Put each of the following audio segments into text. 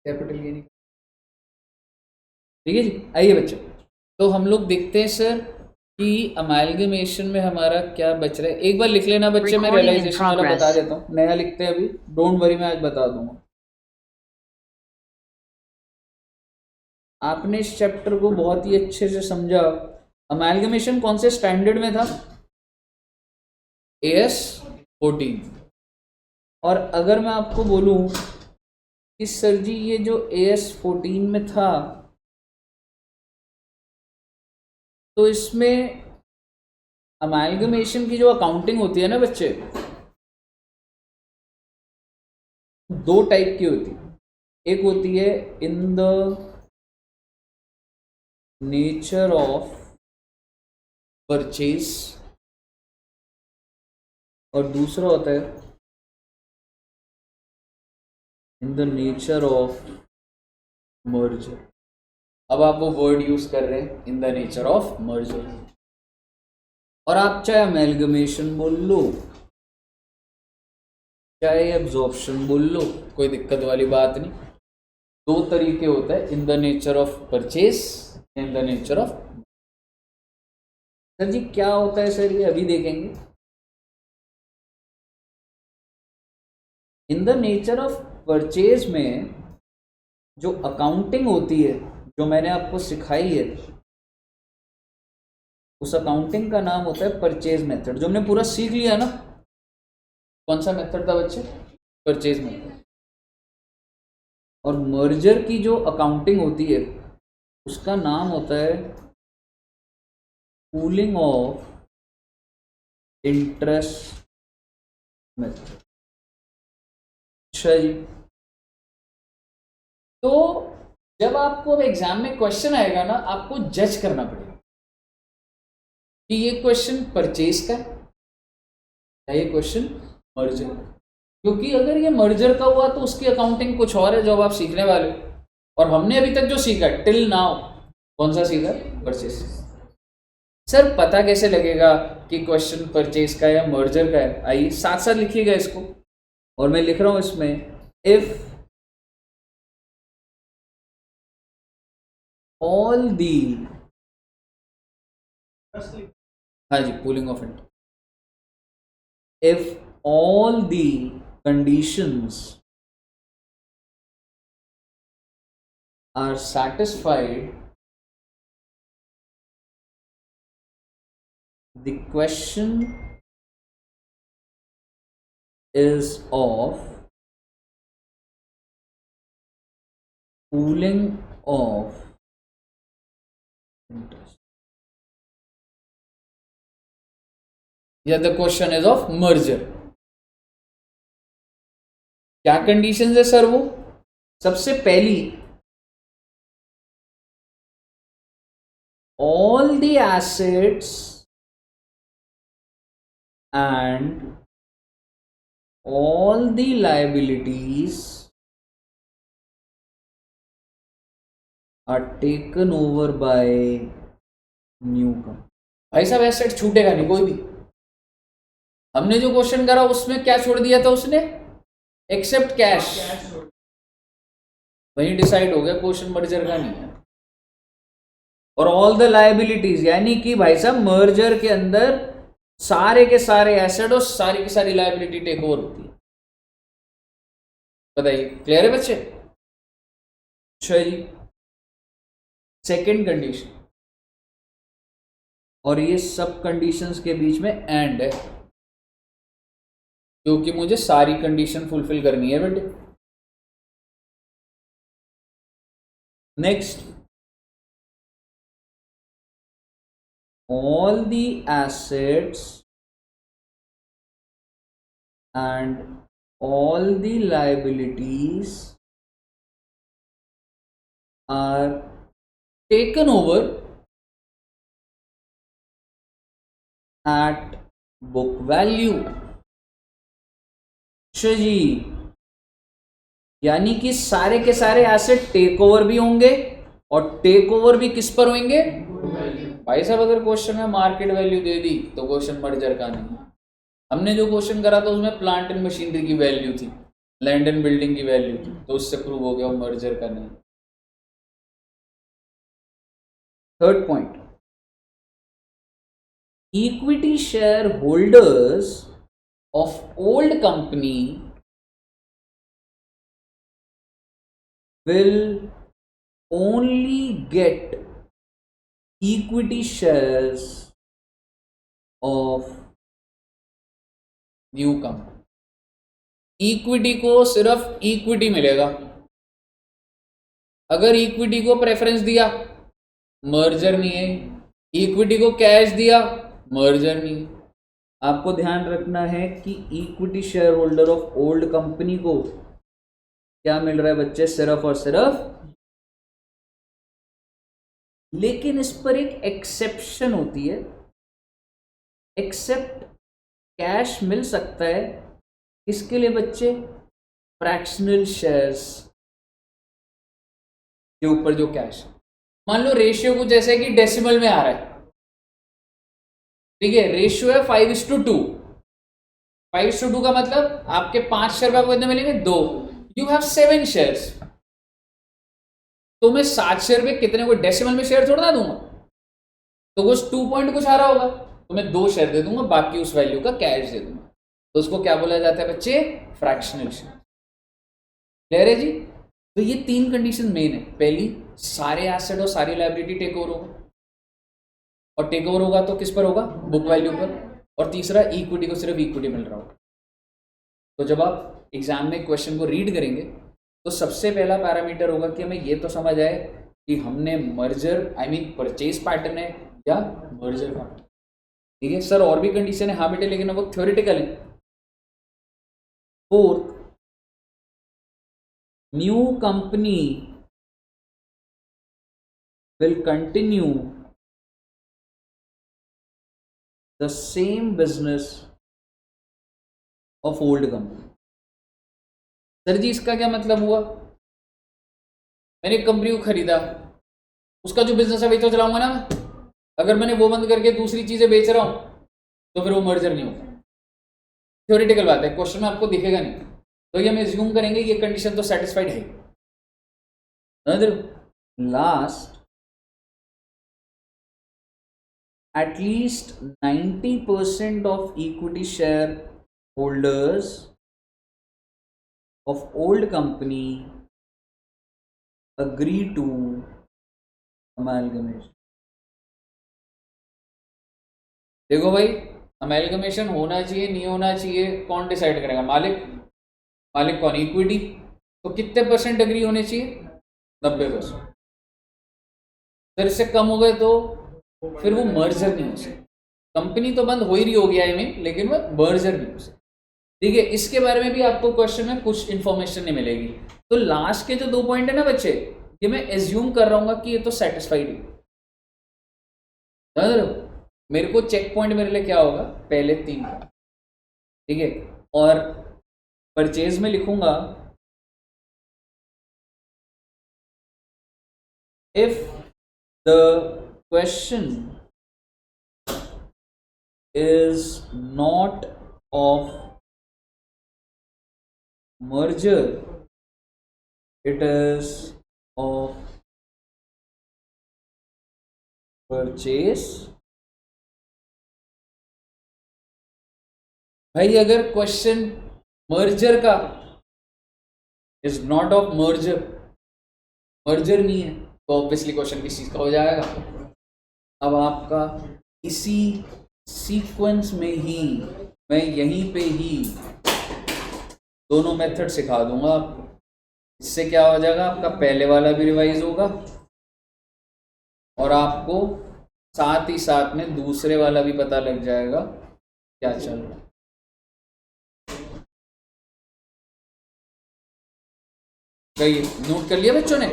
Capital gain. ठीक है जी, आइए बच्चों, तो हम लोग देखते हैं सर कि अमालगमेशन में हमारा क्या बच रहा है। एक बार लिख लेना बच्चे, मैं Recording in रियलाइजेशन वाला बता progress. देता हूँ, नया लिखते हैं अभी, डोंट वरी, मैं आज बता दूंगा। आपने इस चैप्टर को बहुत ही अच्छे से समझा। अमालगमेशन कौन से स्टैंडर्ड में था? AS 14। और अगर मैं आपको बोलूं कि सर जी ये जो AS 14 में था, तो इसमें अमालगमेशन की जो अकाउंटिंग होती है ना बच्चे, दो टाइप की होती है। एक होती है इन द नेचर ऑफ परचेज, और दूसरा होता है इन द नेचर ऑफ मर्जर। अब आप वो वर्ड यूज कर रहे हैं, in the nature of merger, और आप चाहे अमेलगमेशन बोल लो चाहे एब्जॉर्प्शन बोल लो, कोई दिक्कत वाली बात नहीं। दो तरीके होते हैं, in the nature of purchase, in the nature of. Sir ji क्या होता है सर, ये अभी देखेंगे। In the nature of purchase में जो अकाउंटिंग होती है, जो मैंने आपको सिखाई है, उस अकाउंटिंग का नाम होता है परचेज मेथड। जो हमने पूरा सीख लिया ना, कौन सा मेथड था बच्चे? Purchase method. और मर्जर की जो अकाउंटिंग होती है उसका नाम होता है पूलिंग ऑफ इंटरेस्ट मेथड। अच्छा जी, तो जब आपको अब एग्जाम में क्वेश्चन आएगा ना, आपको जज करना पड़ेगा कि ये क्वेश्चन परचेज का है या ये क्वेश्चन मर्जर। क्योंकि अगर ये मर्जर का हुआ तो उसकी अकाउंटिंग कुछ और है जो अब आप सीखने वाले हो, और हमने अभी तक जो सीखा टिल नाउ, कौन सा सीखा? परचेज। सर पता कैसे लगेगा कि क्वेश्चन परचेज का है या मर्जर का है? आइए साथ साथ लिखिएगा इसको, और मैं लिख रहा हूं इसमें, इफ ऑल दी, हाँ जी, pooling of interest, if all the conditions are satisfied, the question is of pooling of interest, या the question is of merger। क्या कंडीशंस है सर? वो सबसे पहली, all the assets and all the liabilities are taken over by new company। भाई साहब asset छूटेगा नहीं कोई भी। हमने जो क्वेश्चन करा उसमें क्या छोड़ दिया था उसने? Accept cash. वही डिसाइड हो गया क्वेश्चन मर्जर का नहीं है। और ऑल द लायबिलिटीज, यानी कि भाई साहब मर्जर के अंदर सारे के सारे एसेट और सारी की सारी लायबिलिटी टेक ओवर होती है। बताइए, क्लियर है बच्चे? अच्छा जी, सेकेंड कंडीशन, और ये सब कंडीशंस के बीच में एंड है, क्योंकि मुझे सारी कंडीशन फुलफिल करनी है बेटे। Next, all the assets and all the liabilities are taken over at book value। अच्छा जी, यानी कि सारे के सारे एसेट टेक ओवर भी होंगे, और टेक ओवर भी किस पर होंगे? भाई साहब अगर क्वेश्चन में मार्केट वैल्यू दे दी तो क्वेश्चन मर्जर का नहीं। हमने जो क्वेश्चन करा था उसमें प्लांट एंड मशीनरी की वैल्यू थी, लैंड एंड बिल्डिंग की वैल्यू थी, तो उससे प्रूव हो गया वो मर्जर का नहीं। Third point, equity share holders of old company will only get equity shares of new company. Equity को सिर्फ इक्विटी मिलेगा। अगर इक्विटी को प्रेफरेंस दिया, मर्जर नहीं है। इक्विटी को कैश दिया, मर्जर नहीं है। आपको ध्यान रखना है कि equity share holder of old company को क्या मिल रहा है बच्चे, सिर्फ और सिर्फ। लेकिन इस पर एक एक्सेप्शन होती है, एक्सेप्ट कैश मिल सकता है। इसके लिए बच्चे, फ्रैक्शनल शेयर्स के ऊपर जो कैश, मान लो रेशियो कुछ जैसे कि डेसिमल में आ रहा है, ठीक है, रेशियो है 5:2। 5:2 का मतलब आपके 5 शेयर आपको कितने मिलेंगे, 2। यू हैव 7 शेयर्स, तो मैं 7 शेयर पे कितने को डेसिमल में शेयर छोड़ना दूंगा, तो कुछ 2 पॉइंट कुछ आ रहा होगा, तो मैं 2 शेयर दे दूंगा, बाकी उस वैल्यू का कैश दे दूंगा। तो उसको क्या बोला जाता है बच्चे, फ्रैक्शनल शेयर। क्लियर है जी। तो ये 3 कंडीशन मेन है। पहली, सारे एसेट और सारी लायबिलिटी टेक ओवर होगा, और टेक ओवर होगा तो किस पर होगा, बुक वैल्यू पर। और तीसरा, इक्विटी को सिर्फ इक्विटी मिल रहा होगा। तो जब आप एग्जाम में क्वेश्चन को रीड करेंगे तो सबसे पहला पैरामीटर होगा कि हमें ये तो समझ आए कि हमने मर्जर परचेज पैटर्न है या मर्जर का। ठीक है सर, और भी कंडीशन है, हाँ बेटे, लेकिन वो थ्योरेटिकल है। Fourth, new company will continue the same business of old company. Sir ji इसका क्या मतलब हुआ, मैंने एक कंपनी को खरीदा, उसका जो बिजनेस है वही तो चलाऊंगा ना मैं। अगर मैंने वो बंद करके दूसरी चीजें बेच रहा हूं तो फिर वो मर्जर नहीं होता। थ्योरेटिकल बात है, क्वेश्चन में आपको दिखेगा नहीं, तो ये हम एज्यूम करेंगे ये कंडीशन तो सेटिस्फाइड है। Last, at least 90% of equity share holders of old company agree to amalgamation। देखो भाई, अमेलगमेशन होना चाहिए नहीं होना चाहिए, कौन डिसाइड करेगा, मालिक। मालिक कौन, इक्विटी। तो कितने परसेंट अग्री होने चाहिए, 90%। फिर इससे कम हो गए तो फिर वो मर्जर नहीं हो सकता। कंपनी तो बंद हो ही रही होगी लेकिन वो मर्जर नहीं हो सकता। ठीक है, इसके बारे में भी आपको क्वेश्चन में कुछ इंफॉर्मेशन नहीं मिलेगी। तो लास्ट के जो 2 पॉइंट है ना बच्चे, ये मैं एज्यूम कर रहा हूँ कि ये तो सेटिस्फाइड है। मेरे को चेक पॉइंट मेरे लिए क्या होगा, पहले 3 का। ठीक है, और परचेज में लिखूंगा if the question is not of merger, it is of purchase। भाई अगर क्वेश्चन मर्जर का is not of merger, merger नहीं है, तो ऑब्वियसली क्वेश्चन किस चीज का हो जाएगा। अब आपका इसी सीक्वेंस में ही मैं यहीं पे ही दोनों मेथड सिखा दूंगा आपको। इससे क्या हो जाएगा, आपका पहले वाला भी रिवाइज होगा और आपको साथ ही साथ में दूसरे वाला भी पता लग जाएगा क्या चल रहा है। कहीं नोट कर लिया बच्चों ने?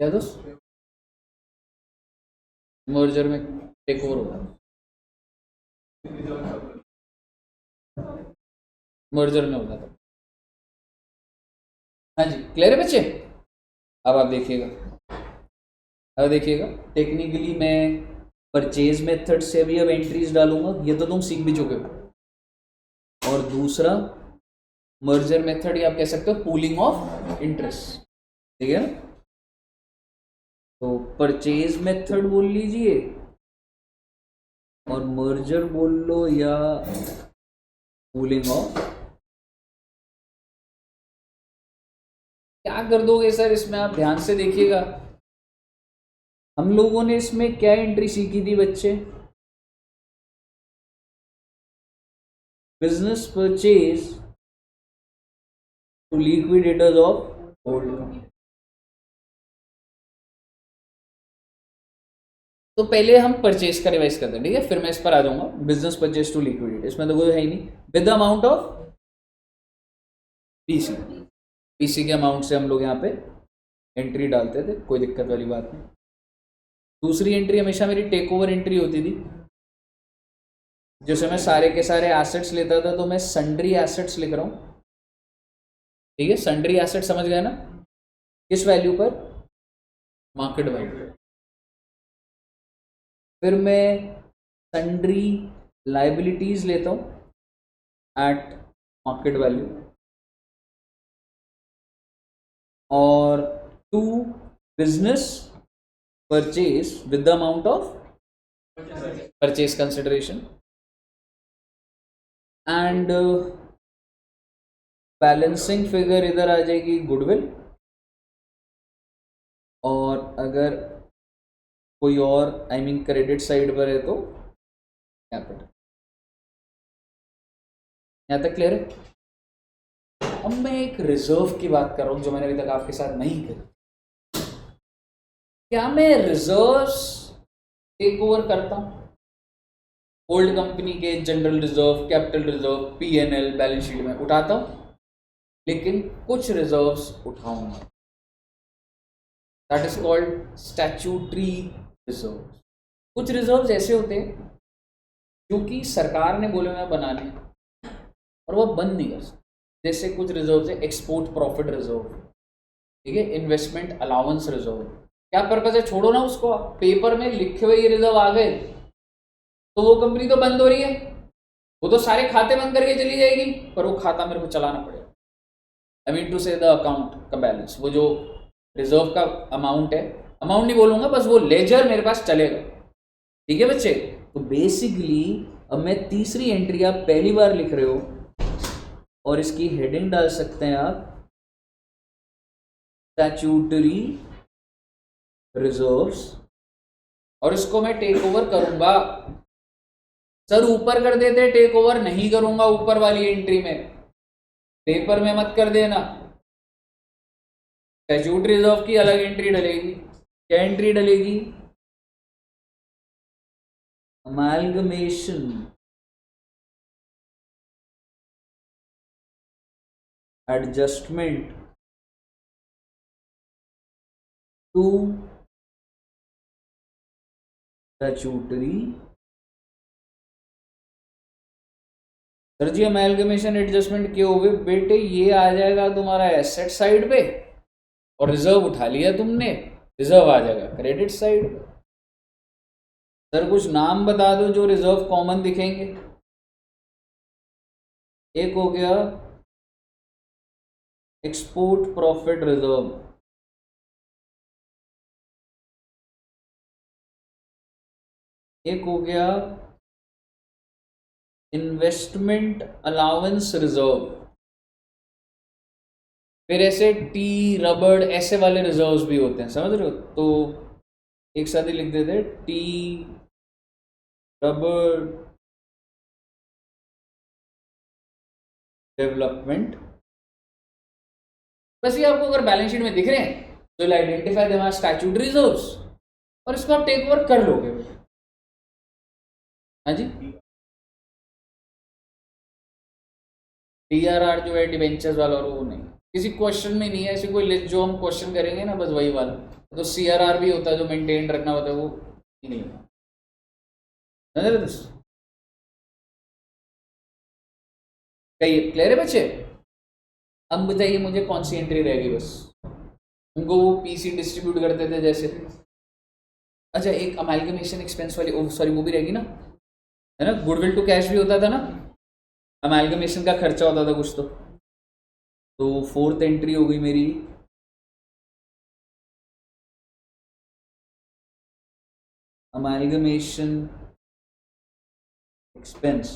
क्या दोस्त, मर्जर में टेक ओवर होगा, मर्जर में होगा। हाँ जी, क्लियर है बच्चे? अब आप देखिएगा, अब देखिएगा, टेक्निकली मैं परचेज मेथड से भी अब एंट्रीज डालूंगा, ये तो तुम सीख भी चुके हो। और दूसरा मर्जर मेथड, या आप कह सकते हो पूलिंग ऑफ इंटरेस्ट, ठीक है ना। तो परचेज मेथड बोल लीजिए और मर्जर बोल लो या पूलिंग ऑफ। क्या कर दोगे सर इसमें, आप ध्यान से देखिएगा। हम लोगों ने इसमें क्या एंट्री सीखी थी बच्चे, business purchase to liquidators of old company. तो पहले हम परचेज का रिवाइज करते हैं, ठीक है, फिर मैं इस पर आ जाऊंगा। बिजनेस परचेज टू लिक्विडेट, इसमें तो कोई है ही नहीं, with the amount of PC. PC के अमाउंट से हम लोग यहाँ पे एंट्री डालते थे, कोई दिक्कत वाली बात नहीं। दूसरी एंट्री हमेशा मेरी टेक ओवर एंट्री होती थी, जैसे मैं सारे के सारे एसेट्स लेता था तो मैं सन्ड्री एसेट्स लिख रहा हूँ, ठीक है। सन्ड्री एसेट समझ गए ना, किस वैल्यू पर, मार्केट वैल्यू। फिर मैं सन्ड्री लाइबिलिटीज लेता हूँ एट मार्केट वैल्यू, और to business purchase with the amount of purchase consideration, and balancing figure इधर आ जाएगी गुडविल, और अगर कोई और आई मीन क्रेडिट साइड पर है तो कैपिटल। यहां तक क्लियर है। अब मैं एक रिजर्व की बात कर रहा हूं जो मैंने अभी तक आपके साथ नहीं करी। क्या मैं रिजर्व्स टेक ओवर करता हूं, ओल्ड कंपनी के general reserve, capital reserve, PNL balance sheet में उठाता हूं, लेकिन कुछ रिजर्व्स उठाऊंगा, that is called statutory reserve. कुछ रिजर्व्स ऐसे होते हैं जो कि सरकार ने बोले हुए बनाने और वो बंद नहीं कर सकते। जैसे कुछ रिजर्व है एक्सपोर्ट प्रॉफिट रिजर्व, ठीक है, इन्वेस्टमेंट अलाउंस रिजर्व। क्या पर्पज है, छोड़ो ना उसको, पेपर में लिखे हुए ये रिजर्व आ गए तो वो कंपनी तो बंद हो रही है, वो तो सारे खाते बंद करके चली जाएगी, पर वो खाता मेरे को चलाना पड़ेगा। आई मीन टू से द अकाउंट का बैलेंस, वो जो रिजर्व का अमाउंट है, अमाउंट नहीं बोलूंगा, बस वो लेजर मेरे पास चलेगा, ठीक है बच्चे। तो बेसिकली अब मैं तीसरी एंट्री, आप पहली बार लिख रहे हो और इसकी हेडिंग डाल सकते हैं आप स्टैट्यूटरी रिजर्व्स, और इसको मैं टेक ओवर करूंगा। सर ऊपर कर देते, टेक ओवर नहीं करूंगा ऊपर वाली एंट्री में, पेपर में मत कर देना। स्टैट्यूटरी रिजर्व की अलग एंट्री डलेगी, क्या एंट्री डलेगी, amalgamation adjustment to statutory. Sir ji amalgamation adjustment क्यों हुए बेटे, ये आ जाएगा तुम्हारा एसेट साइड पे, और रिजर्व उठा लिया तुमने, रिजर्व आ जाएगा क्रेडिट साइड पे। सर कुछ नाम बता दो जो रिजर्व कॉमन दिखेंगे। एक हो गया एक्सपोर्ट प्रॉफिट रिजर्व, एक हो गया इन्वेस्टमेंट अलाउंस रिजर्व, फिर ऐसे टी रबड़ ऐसे वाले रिजर्व्स भी होते हैं, समझ रहे हो। तो एक साथ ही लिख देते टी रबड़ डेवलपमेंट। बस ये आपको अगर बैलेंस शीट में दिख रहे हैं तो identify them as statutory reserves, और इसको आप टेक ओवर कर लोगे। हाँ जी, DRR जो है डिवेंचर्स वाला, और वो नहीं, किसी क्वेश्चन में नहीं है ऐसी कोई लिस्ट जो हम क्वेश्चन करेंगे ना, बस वही वाला। तो CRR भी होता है जो मेंटेन रखना होता है, वो नहीं होता। कहिए क्लियर है बच्चे। अब बताइए मुझे कौन सी एंट्री रहेगी, बस उनको वो पीसी डिस्ट्रीब्यूट करते थे जैसे, अच्छा, एक अमेलगमेशन एक्सपेंस वाली, सॉरी वो भी रहेगी ना, है ना, गुडविल टू कैश भी होता था ना, अमेलगमेशन का खर्चा होता था कुछ तो फोर्थ एंट्री हो गई मेरी अमेलगमेशन एक्सपेंस।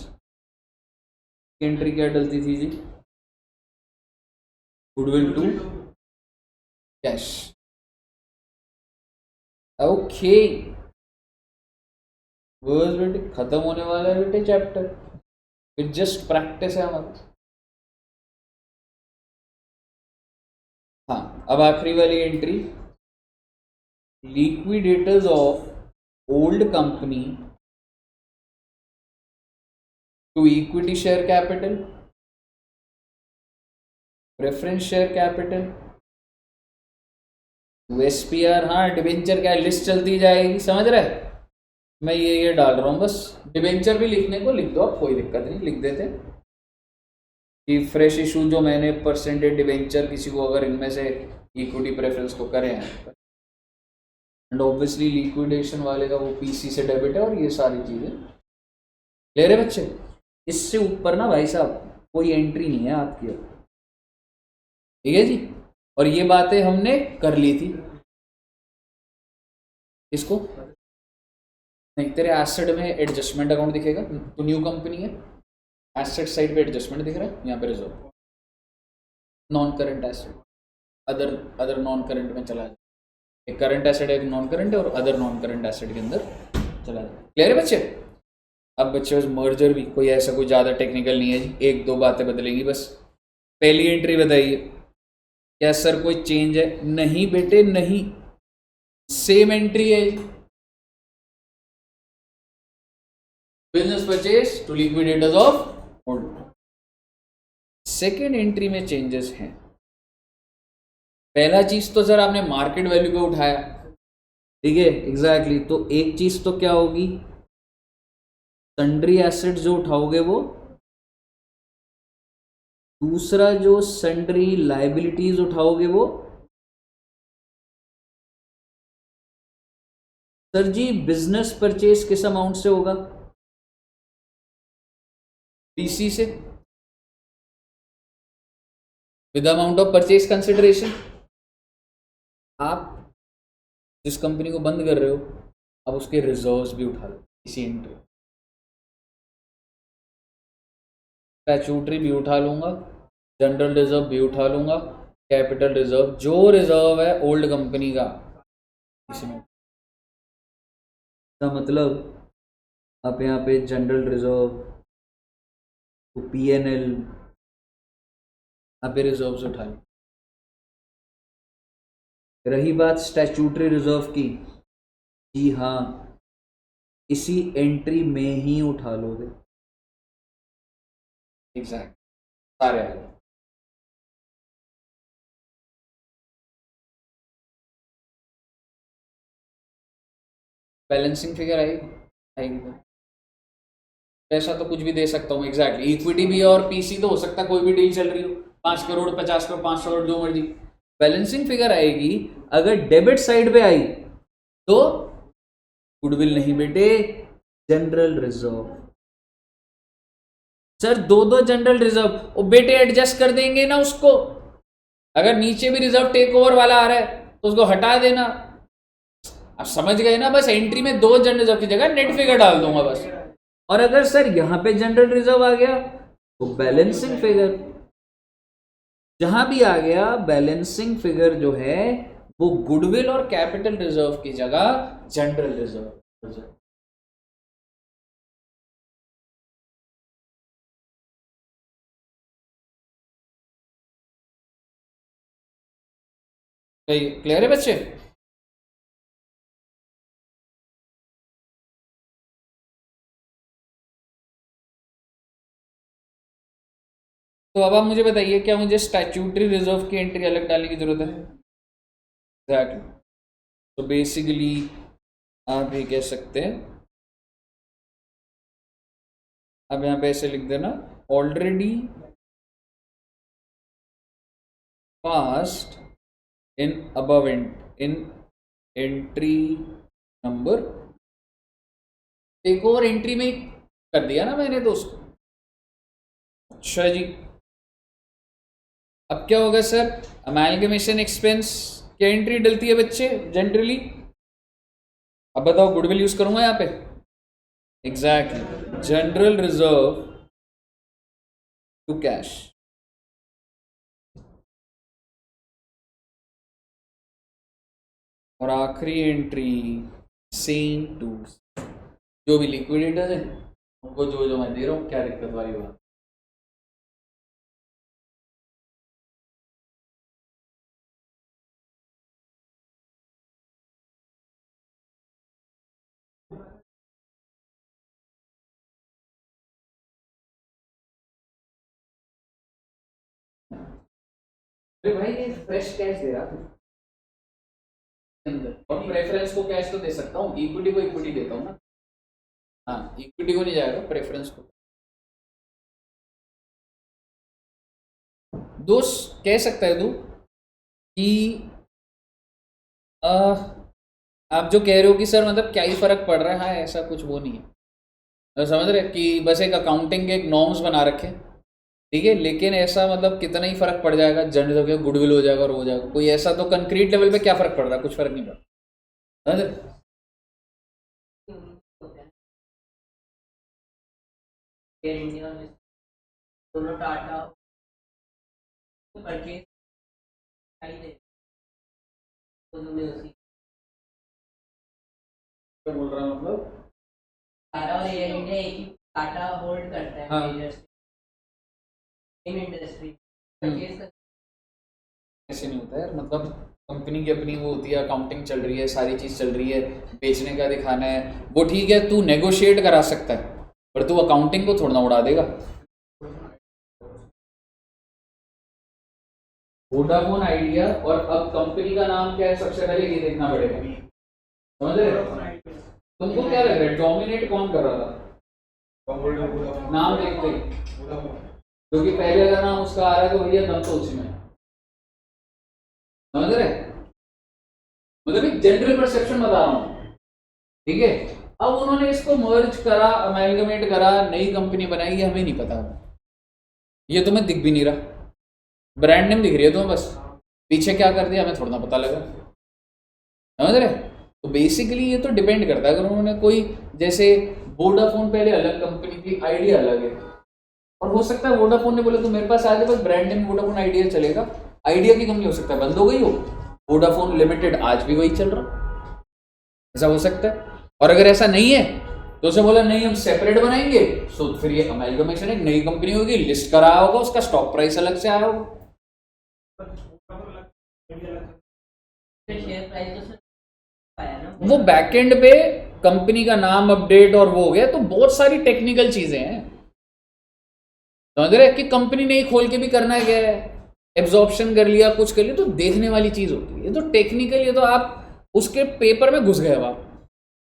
एंट्री क्या डलती थी जी? Goodwill to cash. ओके, बस बेटे खत्म होने वाला है बेटे चैप्टर, फिर जस्ट प्रैक्टिस है हमारा। हाँ, अब आखिरी वाली entry, liquidators of old company to equity share capital, preference share capital, SPR, हाँ डिबेंचर, क्या लिस्ट चलती जाएगी, समझ रहे? मैं ये डाल रहा हूँ बस, डिबेंचर भी लिखने को लिख दो आप, कोई दिक्कत नहीं, लिख देते कि फ्रेश इशू जो मैंने परसेंटेज डिबेंचर किसी को अगर इनमें से इक्विटी प्रेफरेंस को करे हैं, एंड ऑब्वियसली लिक्विडेशन वाले का वो पीसी से डेबिट है और ये सारी चीजें ले रहे बच्चे। इससे ऊपर ना भाई साहब कोई एंट्री नहीं है आपकी, ठीक है जी। और ये बातें हमने कर ली थी, इसको नहीं, तेरे एसेट में एडजस्टमेंट अकाउंट दिखेगा, तो न्यू कंपनी है, एसेट साइड पे एडजस्टमेंट दिख रहा है, यहाँ पे reserve, non current asset, other non current में चला जाए, एक करंट एसेट है, एक नॉन करंट है, और अदर नॉन करंट एसेट के अंदर चला जाए। क्लियर है बच्चे? अब बच्चे बस मर्जर भी कोई ऐसा कोई ज़्यादा टेक्निकल नहीं है जी, एक दो बातें बदलेंगी बस। पहली एंट्री बताइए, क्या सर कोई चेंज है? नहीं बेटे नहीं, सेम एंट्री है, business purchase to liquidators of old. Second entry में चेंजेस हैं। पहला चीज तो सर आपने मार्केट वैल्यू को उठाया, ठीक है, एग्जैक्टली, तो एक चीज तो क्या होगी, सन्ड्री एसेट जो उठाओगे वो, दूसरा जो सन्ड्री लाइबिलिटीज उठाओगे वो, सर जी बिजनेस परचेज किस अमाउंट से होगा? पीसी से, with amount of purchase consideration. आप जिस कंपनी को बंद कर रहे हो, अब उसके रिजर्व्स भी उठा लो इसी एंट्री, स्टैट्यूटरी भी उठा लूंगा, जनरल रिजर्व भी उठा लूंगा, कैपिटल रिजर्व जो रिजर्व है ओल्ड कंपनी का इसमें, का मतलब आप यहाँ पे जनरल रिजर्व, तो पीएनएल, आप रिजर्व्स उठा लो। रही बात स्टैट्यूटरी रिजर्व की, जी हाँ इसी एंट्री में ही उठा लोगे, एग्जैक्ट सारे आ गए। बैलेंसिंग फिगर आएगी, आएगी, पैसा तो कुछ भी दे सकता हूँ, एग्जैक्टली, इक्विटी भी और पीसी तो हो सकता है कोई भी डील चल रही हो, 5 करोड़ 50 करोड़ 5 करोड़ जो मर्जी। बैलेंसिंग फिगर आएगी, अगर डेबिट साइड पे आई तो गुडविल नहीं बेटे, जनरल रिजर्व। सर दो दो जनरल रिजर्व, वो बेटे एडजस्ट कर देंगे ना उसको, अगर नीचे भी रिजर्व टेक ओवर वाला आ रहा है तो उसको हटा देना। आप समझ गए ना, बस एंट्री में दो जनरल रिजर्व की जगह नेट फिगर डाल दूंगा बस। और अगर सर यहां पे जनरल रिजर्व आ गया तो बैलेंसिंग फिगर, जहां भी आ गया बैलेंसिंग फिगर जो है वो गुडविल और कैपिटल रिजर्व की जगह जनरल रिजर्व। क्लियर है बच्चे? तो अब आप मुझे बताइए, क्या मुझे स्टैट्यूटरी रिजर्व की एंट्री अलग डालने की जरूरत है? एग्जैक्टली, तो बेसिकली आप ये कह सकते हैं, अब यहाँ पे ऐसे लिख देना, already passed in above in entry number take over entry में ही कर दिया ना मैंने तो उसको। अच्छा जी, अब क्या होगा सर, अमेलगमेशन एक्सपेंस क्या एंट्री डलती है बच्चे जनरली? अब बताओ, गुडविल यूज करूंगा यहाँ पे? Exactly, general reserve to cash. और आखिरी एंट्री सेम टू, जो भी लिक्विडेटर्स है उनको जो जो मैं दे रहा हूँ, क्या दिक्कत वाली बात? अरे भाई ये फ्रेश कैश दे रहा था अंदर, और प्रेफरेंस को कैश तो दे सकता हूँ, इक्विटी को इक्विटी देता हूँ ना। हाँ, इक्विटी को नहीं जाएगा, प्रेफरेंस को। दोस्त कह सकता है तू कि आप जो कह रहे हो कि सर मतलब क्या ही फर्क पड़ रहा है, ऐसा कुछ वो नहीं है। तो समझ रहे कि बस एक अकाउंटिंग के एक नॉर्म्स बना रखे, ठीक है, लेकिन ऐसा मतलब कितना ही फर्क पड़ जाएगा, जनरल हो गया, गुडविल हो जाएगा और हो जाएगा, कोई ऐसा तो कंक्रीट लेवल पे क्या फर्क पड़ रहा है? कुछ फर्क नहीं पड़ रहा, समझ रहे? दोनों टाटा परचेज बोल रहा हूँ मतलब टाटा और एयर इंडिया एक ही टाटा होल्ड करता है। हाँ। इंडस्ट्री ऐसे नहीं होता है मतलब, कंपनी की अपनी वो होती है, अकाउंटिंग चल रही है, सारी चीज़ चल रही है, बेचने का दिखाना है, वो ठीक है, तू नेगोशिएट करा सकता है, पर तू अकाउंटिंग को थोड़ा ना उड़ा देगा। वोडाफोन आइडिया, और अब कंपनी का नाम क्या है सबसे पहले ये देखना पड़ेगा, समझ रहे? तुमको क्या लग रहा है डोमिनेट कौन कर रहा था नाम देखते ही? क्योंकि पहले अगर नाम उसका आ रहा है तो भैया दम तो उसी में, समझ रहे? मतलब एक जनरल परसेप्शन बता रहा हूँ, ठीक है। अब उन्होंने इसको मर्ज करा, अमेलगमेट करा, नई कंपनी बनाई, ये हमें नहीं पता, ये तुम्हें दिख भी नहीं रहा, ब्रांड नेम दिख रही है तुम्हें बस, पीछे क्या कर दिया हमें थोड़ा ना पता लगा, समझ रहे? तो बेसिकली ये तो डिपेंड करता है, अगर उन्होंने कोई, जैसे वोडाफोन पहले अलग कंपनी थी, आइडिया अलग है, और हो सकता है वोडाफोन ने बोले तो मेरे पास आज बस ब्रांड नेम वोडाफोन आइडिया चलेगा, आइडिया की कंपनी हो सकता है बंद हो गई हो, वोडाफोन लिमिटेड आज भी वही चल रहा, ऐसा हो सकता है। और अगर ऐसा नहीं है तो उसे बोला नहीं हम सेपरेट बनाएंगे, तो फिर ये अमेलगमेशन एक नई कंपनी होगी, लिस्ट कराया होगा, उसका स्टॉक प्राइस अलग से आया होगा, वो बैकएंड पे कंपनी का नाम अपडेट और वो हो गया, तो बहुत सारी टेक्निकल चीजें हैं, समझ रहे? कि कंपनी नहीं खोल के भी करना क्या है, एब्जॉर्प्शन कर लिया, कुछ कर लिया, तो देखने वाली चीज होती है, ये तो टेक्निकल, ये तो आप उसके पेपर में घुस गए अब आप,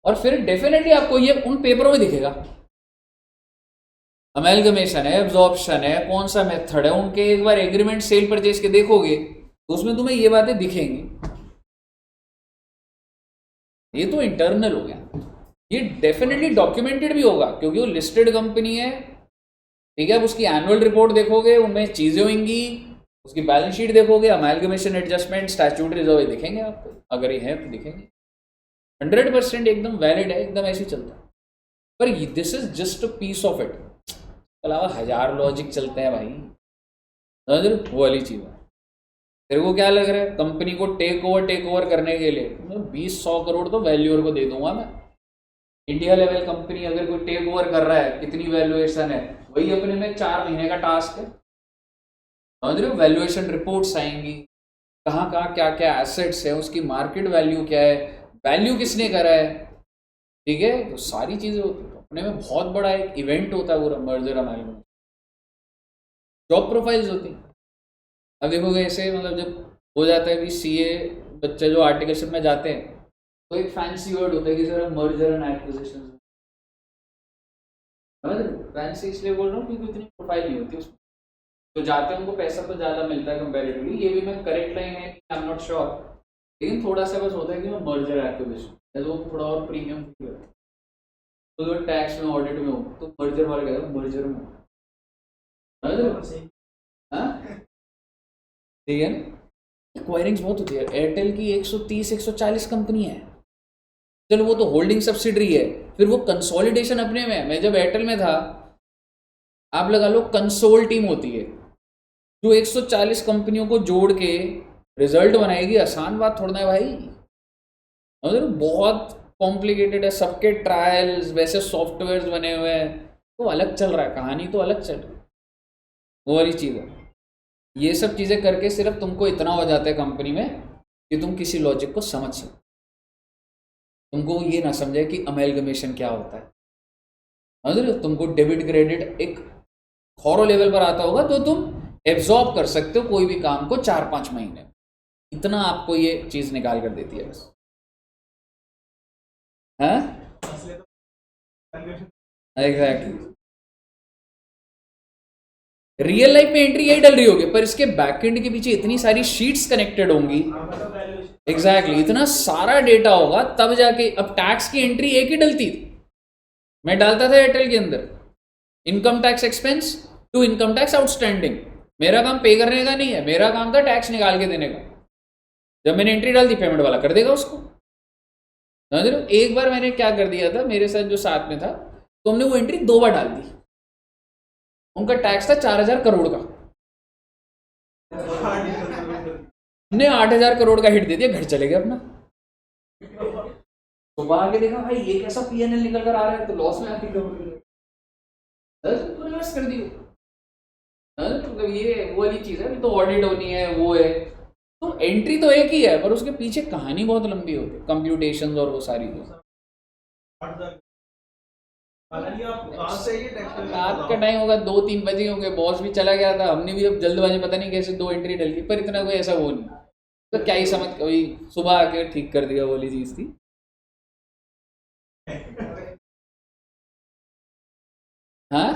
और फिर डेफिनेटली आपको ये उन पेपरों में दिखेगा, अमेलगमेशन है, एब्जॉर्प्शन है, कौन सा मेथड है, उनके एक बार एग्रीमेंट सेल परचेज के देखोगे तो उसमें तुम्हें ये बातें दिखेंगी। ये तो इंटरनल हो गया, ये डेफिनेटली डॉक्यूमेंटेड भी होगा क्योंकि वो लिस्टेड कंपनी है, ठीक है। अब उसकी एनुअल रिपोर्ट देखोगे, उनमें चीजें होंगी, उसकी बैलेंस शीट देखोगे, अमेलगमेशन, एडजस्टमेंट, स्टैट्यूटरी रिजर्व दिखेंगे आपको, अगर ये है तो दिखेंगे, 100% एकदम वैलिड है, एकदम ऐसे चलता है। पर this is just a piece of it, अलावा हजार लॉजिक चलते हैं भाई, समझ रहे? वो वाली चीज है। तेरे को क्या लग रहा है कंपनी को टेक ओवर करने के लिए 20-100 करोड़ तो वैल्यूअर को दे दूंगा मैं, इंडिया लेवल कंपनी अगर कोई टेक ओवर कर रहा है, कितनी वैल्यूएशन है, वही अपने में 4 महीने का टास्क है, समझ रहे हो? वैल्यूएशन रिपोर्ट्स आएंगी, कहाँ कहाँ क्या क्या एसेट्स है, उसकी मार्केट वैल्यू क्या है, वैल्यू किसने करा है, ठीक है, तो सारी चीजें होती है, अपने में बहुत बड़ा एक इवेंट होता है पूरा मर्जर अमेलगमेशन। जॉब प्रोफाइल्स होती है, अब देखोगे ऐसे मतलब जब हो जाता है कि सीए बच्चे जो आर्टिकलशिप में जाते हैं तो एक फैंसी वर्ड होता है कि sir merger and acquisition, fancy इसलिए बोल रहा हूँ क्योंकि उतनी प्रोफाइल नहीं होती उसमें, तो जाते हैं उनको पैसा तो ज़्यादा मिलता है कंपैरेटिवली, ये भी मैं करेक्ट लाइन है, आई एम नॉट श्योर, लेकिन थोड़ा सा बस होता है कि मैं मर्जर एक्विजिशन, वो थोड़ा और प्रीमियम फील होता है। तो टैक्स में ऑडिट में हो तो मर्जर वाला कहता है मर्जर में ठीक है ना। एक्वायरिंग्स बहुत होती है। एयरटेल की 130-140 कंपनी है। चलो वो तो होल्डिंग सब्सिडरी है, फिर वो कंसोलिडेशन अपने में है। मैं जब एयरटेल में था, आप लगा लो कंसोल टीम होती है जो 140 कंपनियों को जोड़ के रिजल्ट बनाएगी। आसान बात थोड़ा है भाई, मतलब बहुत कॉम्प्लिकेटेड है। सबके ट्रायल्स वैसे सॉफ्टवेयर बने हुए हैं, तो अलग चल रहा है, कहानी तो अलग चल रही है, वो वाली चीज़ है। ये सब चीज़ें करके सिर्फ तुमको इतना हो जाता है कंपनी में कि तुम किसी लॉजिक को समझ सको। तुमको ये ना समझे कि अमेलगमेशन क्या होता है, समझ रहे हो। तुमको डेबिट क्रेडिट एक थॉरो लेवल पर आता होगा तो तुम एब्जॉर्ब कर सकते हो कोई भी काम को 4-5 महीने। इतना आपको ये चीज़ निकाल कर देती है बस। हाँ एग्जैक्टली। रियल लाइफ में एंट्री यही डल रही होगी, पर इसके बैकएंड के पीछे इतनी सारी शीट्स कनेक्टेड होंगी। एग्जैक्टली इतना सारा डेटा होगा तब जाके। अब टैक्स की एंट्री एक ही डलती थी, मैं डालता था एयरटेल के अंदर income tax expense to income tax outstanding. मेरा काम पे करने का नहीं है, मेरा काम था टैक्स निकाल के देने का। जब मैंने एंट्री डाल दी, पेमेंट वाला कर देगा उसको, समझ रहे हो। एक बार मैंने क्या कर दिया था, मेरे साथ जो साथ में था, तो हमने वो एंट्री 2 बार डाल दी। उनका टैक्स था 4,000 करोड़ का, हमने 8,000 करोड़ का हिट दे दिया, घर चले गए अपना। सुबह आके देखा भाई ये कैसा पीएनएल निकल कर आ रहा है, तो लॉस में आती रिवर्स कर दियो। मतलब ये वो वाली चीज है, तो ऑडिट होनी है, वो है। तो एंट्री तो एक ही है, पर उसके पीछे कहानी बहुत लंबी होती है, कंप्यूटेशंस और वो सारी चीज। रात का टाइम होगा, 2-3 बजे होंगे, बॉस भी चला गया था, हमने भी अब जल्दबाजी पता नहीं कैसे 2 एंट्री डल गई, पर इतना कोई ऐसा वो नहीं, तो क्या ही समझ, कोई सुबह आके ठीक कर दिया, वो वाली चीज थी। हाँ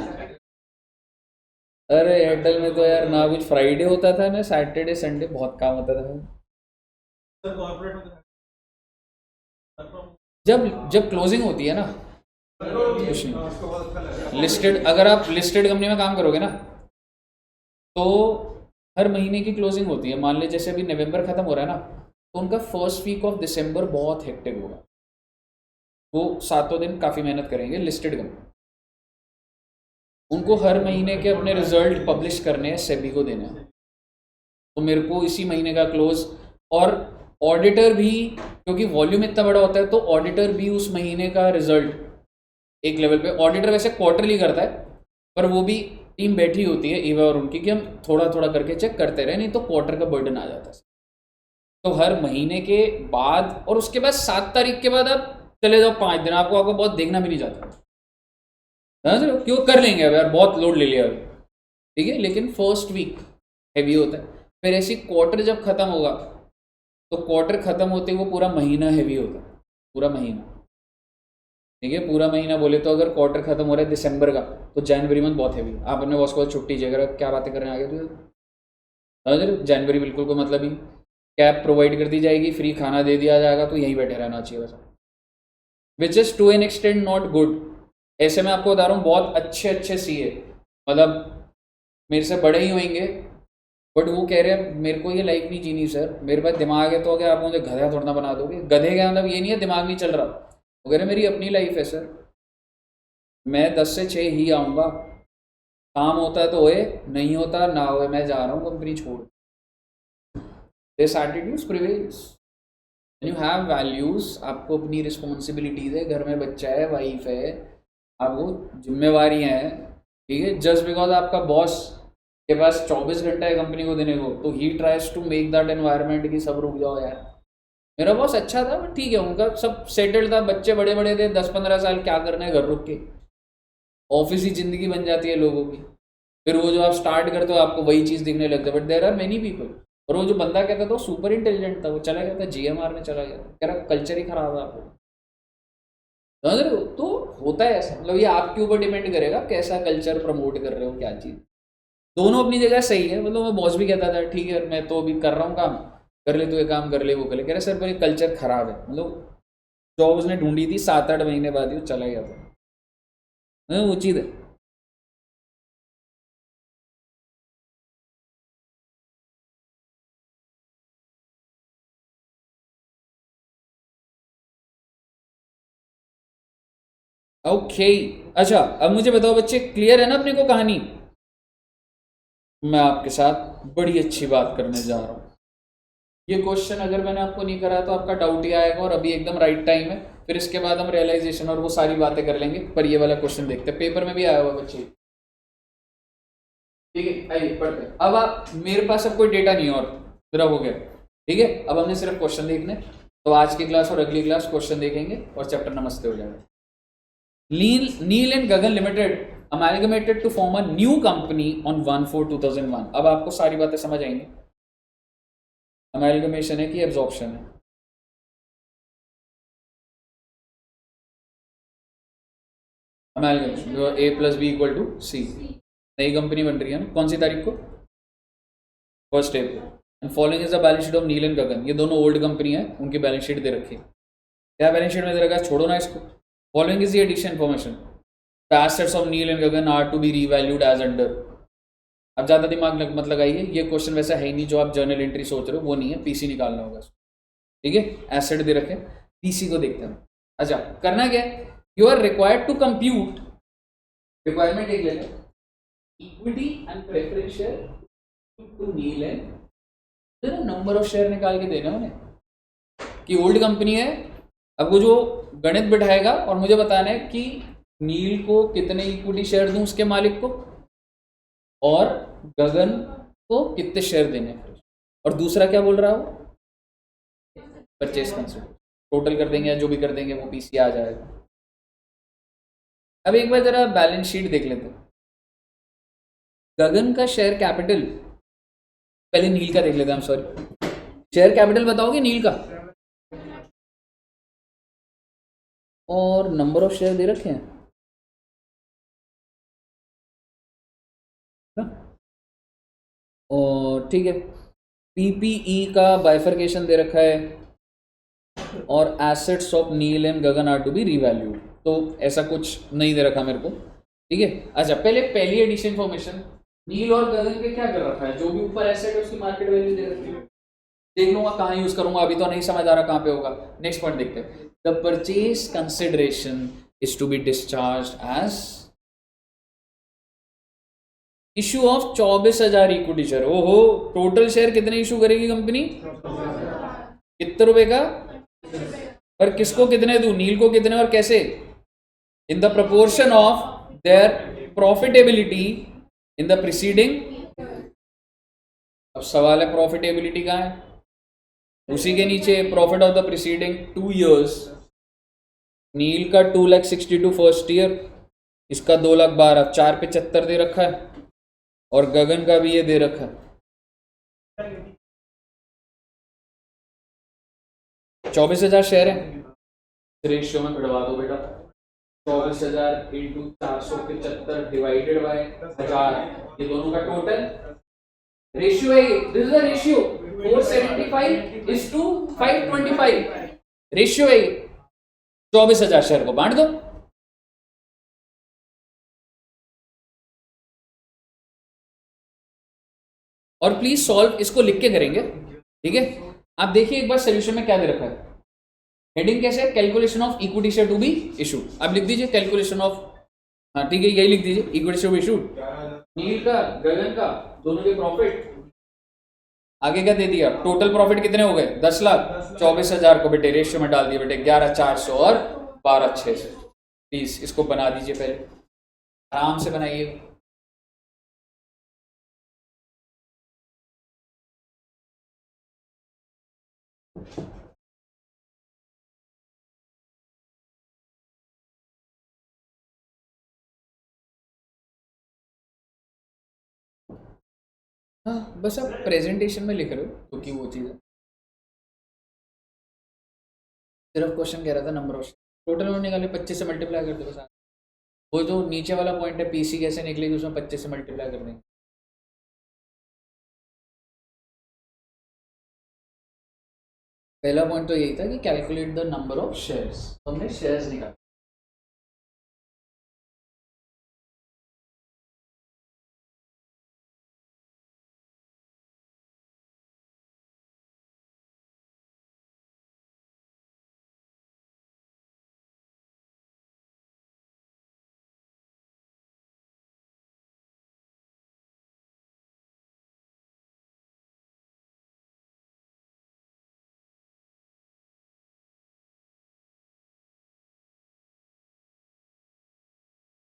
अरे एयरटेल में तो यार ना कुछ फ्राइडे होता था ना सैटरडे संडे, बहुत काम होता था। जब जब क्लोजिंग होती है ना, कुछ नहीं। लिस्टेड, अगर आप लिस्टेड कंपनी में काम करोगे ना, तो हर महीने की क्लोजिंग होती है। मान लीजिए जैसे अभी नवंबर खत्म हो रहा है ना, तो उनका फर्स्ट वीक ऑफ दिसंबर बहुत हेक्टिक होगा। वो 7 दिन काफ़ी मेहनत करेंगे लिस्टेड कंपनी। उनको हर महीने के अपने रिजल्ट पब्लिश करने हैं, सेबी को देने हैं। तो मेरे को इसी महीने का क्लोज, और ऑडिटर भी, क्योंकि वॉल्यूम इतना बड़ा होता है, तो ऑडिटर भी उस महीने का रिजल्ट एक लेवल पे, ऑडिटर वैसे क्वार्टरली करता है, पर वो भी टीम बैठी होती है ईवा और उनकी, कि हम थोड़ा थोड़ा करके चेक करते रहे, नहीं तो क्वार्टर का बर्डन आ जाता है। तो हर महीने के बाद, और उसके बाद 7 तारीख के बाद आप चले जाओ 5 दिन, आपको आपको बहुत देखना भी नहीं जाता, क्यों कर लेंगे अब यार, बहुत लोड ले लिया अभी, ठीक है। लेकिन फर्स्ट वीक हैवी होता है, फिर ऐसी क्वार्टर जब खत्म होगा, तो क्वार्टर खत्म होते वो पूरा महीना हैवी होता है, पूरा महीना, ठीक है। पूरा महीना बोले तो अगर क्वार्टर खत्म हो रहा है दिसंबर का, तो जनवरी मंथ बहुत हैवी। आप अपने बॉस को छुट्टी चाहिए, अगर क्या बातें करने आगे, तो जनवरी बिल्कुल कोई मतलब ही। कैब प्रोवाइड कर दी जाएगी, फ्री खाना दे दिया जाएगा, तो यहीं बैठे रहना चाहिए बस, which is to an extend not good. ऐसे मैं आपको बता रहा हूँ, बहुत अच्छे अच्छे सीए, मतलब मेरे से बड़े ही होंगे, बट वो कह रहे हैं मेरे को ये लाइफ नहीं जीनी सर, मेरे पास दिमाग है तो क्या आप मुझे गधा थोड़ा ना बना दोगे। गधे का मतलब ये नहीं है दिमाग नहीं चल रहा, वो कह रहे मेरी अपनी लाइफ है सर, मैं 10 से 6 ही आऊँगा, काम होता है तो होए, नहीं होता ना होए, मैं जा रहा हूँ कंपनी छोड़। This attitudes prevails. You have values, आपको अपनी रिस्पॉन्सिबिलिटीज़ है, घर में बच्चा है, वाइफ है, आपको जिम्मेवारी हैं, ठीक है। जस्ट बिकॉज आपका बॉस के पास 24 घंटा है कंपनी को देने को, तो ही tries to make that environment कि सब रुक जाओ यार। मेरा बॉस अच्छा था, बट ठीक है, उनका सब सेटल्ड था, बच्चे बड़े बड़े थे, 10-15 साल क्या करना है घर रुक के, ऑफिस ही जिंदगी बन जाती है लोगों की। फिर वो जो आप स्टार्ट करते हो आपको वही चीज़ दिखने लगता है, but there are many people. और वो जो बंदा कहता था वो सुपर इंटेलिजेंट था, वो चला गया था जीएमआर में, चला गया था, कह रहा कल्चर ही खराब है आपको, समझ रहे हो। तो होता है ऐसा, मतलब ये आपके ऊपर डिपेंड करेगा कैसा कल्चर प्रमोट कर रहे हो, क्या चीज़। दोनों अपनी जगह सही है, मतलब मैं बॉस भी कहता था ठीक है मैं तो अभी कर रहा हूँ काम, कर ले तो ये काम कर ले, वो कर ले, कह रहे सर पर ये कल्चर खराब है, मतलब जॉब उसने ढूंढी थी 7-8 महीने बाद ही वो चला गया था। उचित है। ओके अच्छा, अब मुझे बताओ बच्चे, क्लियर है ना अपने को कहानी? मैं आपके साथ बड़ी अच्छी बात करने जा रहा हूँ। ये क्वेश्चन अगर मैंने आपको नहीं करा तो आपका डाउट ही आएगा, और अभी एकदम राइट टाइम है। फिर इसके बाद हम रियलाइजेशन और वो सारी बातें कर लेंगे, पर ये वाला क्वेश्चन देखते हैं, पेपर में भी आया हुआ बच्चे। ठीक है, आइए पढ़ते हैं। अब आप, मेरे पास अब कोई डेटा नहीं है और मेरा हो गया। ठीक है, अब हमने सिर्फ क्वेश्चन देखने, तो आज की क्लास और अगली क्लास क्वेश्चन देखेंगे और चैप्टर नमस्ते हो जाएगा। Neel and Gagan limited amalgamated to form a new company on 1/4/2001। अब आपको सारी बातें समझ आएंगी। अमेलगमेशन है कि एब्जॉर्प्शन है? Amalgamation, A+B=C। नई कंपनी बन रही है ना, कौन सी तारीख को? 1 अप्रैल। And following is the balance sheet of Neel and Gagan. ये दोनों ओल्ड कंपनी है, उनकी बैलेंस शीट दे रखी है। क्या बैलेंस शीट में दे रखा है, छोड़ो ना इसको। Following is the addition information, the assets of Neel and Gagan are to be revalued as under. अब ज़्यादा दिमाग मत लगाइए, ये क्वेश्चन वैसा है ही नहीं जो आप जर्नल एंट्री सोच रहे हो, वो नहीं है, पीसी निकालना होगा। ठीक है, एसेट दे रखे, पीसी को देखते हैं। अच्छा, करना क्या है, you are required to compute, requirement एक ले लें, equity and preference share to Neel and, number of share निकाल के देना उन्हें कि ओल्ड कंपनी है। अब वो जो गणित बिठाएगा और मुझे बताना है कि नील को कितने इक्विटी शेयर दूं उसके मालिक को, और गगन को कितने शेयर देने, और दूसरा क्या बोल रहा हो, परचेस कंसिडर। टोटल कर देंगे या जो भी कर देंगे वो पीसी आ जाएगा। अब एक बार जरा बैलेंस शीट देख लेते हैं। गगन का शेयर कैपिटल, पहले नील का देख लेते हैं, सॉरी, शेयर कैपिटल बताओगे नील का, और नंबर ऑफ शेयर दे रखे हैं ना? और ठीक है, पीपीई का बाइफर्केशन दे रखा है, और assets of Neel and Gagan are to be revalued. तो ऐसा कुछ नहीं दे रखा मेरे को। ठीक है, अच्छा, पहले पहली एडिशन इन्फॉर्मेशन, नील और गगन के क्या कर रखा है, जो भी ऊपर एसेट है उसकी मार्केट वैल्यू दे रखी है। देख लूंगा कहाँ यूज करूंगा, अभी तो नहीं समझ आ रहा कहाँ पे होगा। नेक्स्ट पॉइंट देखते हैं, the purchase consideration is to be discharged as issue of 24,000 equity share. ओहो, टोटल शेयर कितने इशू करेगी कंपनी? कितने रुपए का? और किसको कितने दूं, नील को कितने और कैसे? In the proportion of their profitability in the preceding. अब सवाल है प्रॉफिटेबिलिटी कहाँ है, उसी के नीचे profit of the preceding 2 years। नील का 2,62,000 फर्स्ट ईयर, इसका 2,12,000, 4,75,000 दे रखा है, और गगन का भी ये दे रखा है 24,000 शेयर है। रेशियो में बढ़वा दो बेटा, 24,000 इंटू 475 डिवाइडेड बाय 1000, ये दोनों का टोटल रेशियो है। This is the ratio, 475 is to 525 ratio है। 24,000 शेयर को बांट दो। और प्लीज सॉल्व इसको लिख के करेंगे। ठीक है, आप देखिए एक बार सोल्यूशन में क्या दे रखा है। हेडिंग कैसे है, calculation of equity share to be issue. आप लिख दीजिए कैलकुलेशन ऑफ, हाँ ठीक है, यही लिख दीजिए, इक्विटी शेयर इशू, नील का गगन का दोनों के प्रॉफिट। आगे क्या दे दिया, टोटल प्रॉफिट कितने हो गए, 10 लाख। 24,000 को बेटे रेशियो में डाल दिए बेटे, 11,400 और 12,600। प्लीज इसको बना दीजिए, पहले आराम से बनाइए। हाँ बस आप प्रेजेंटेशन में लिख रहे हो क्योंकि वो चीज़ है। सिर्फ क्वेश्चन कह रहा था नंबर ऑफ टोटल में निकाले, 25 से मल्टीप्लाई कर दो बस। वो जो नीचे वाला पॉइंट है पीसी कैसे निकलेगी, उसमें 25 से मल्टीप्लाई कर देंगे। पहला पॉइंट तो यही था कि calculate the number of shares, तो हमने शेयर्स निकाले।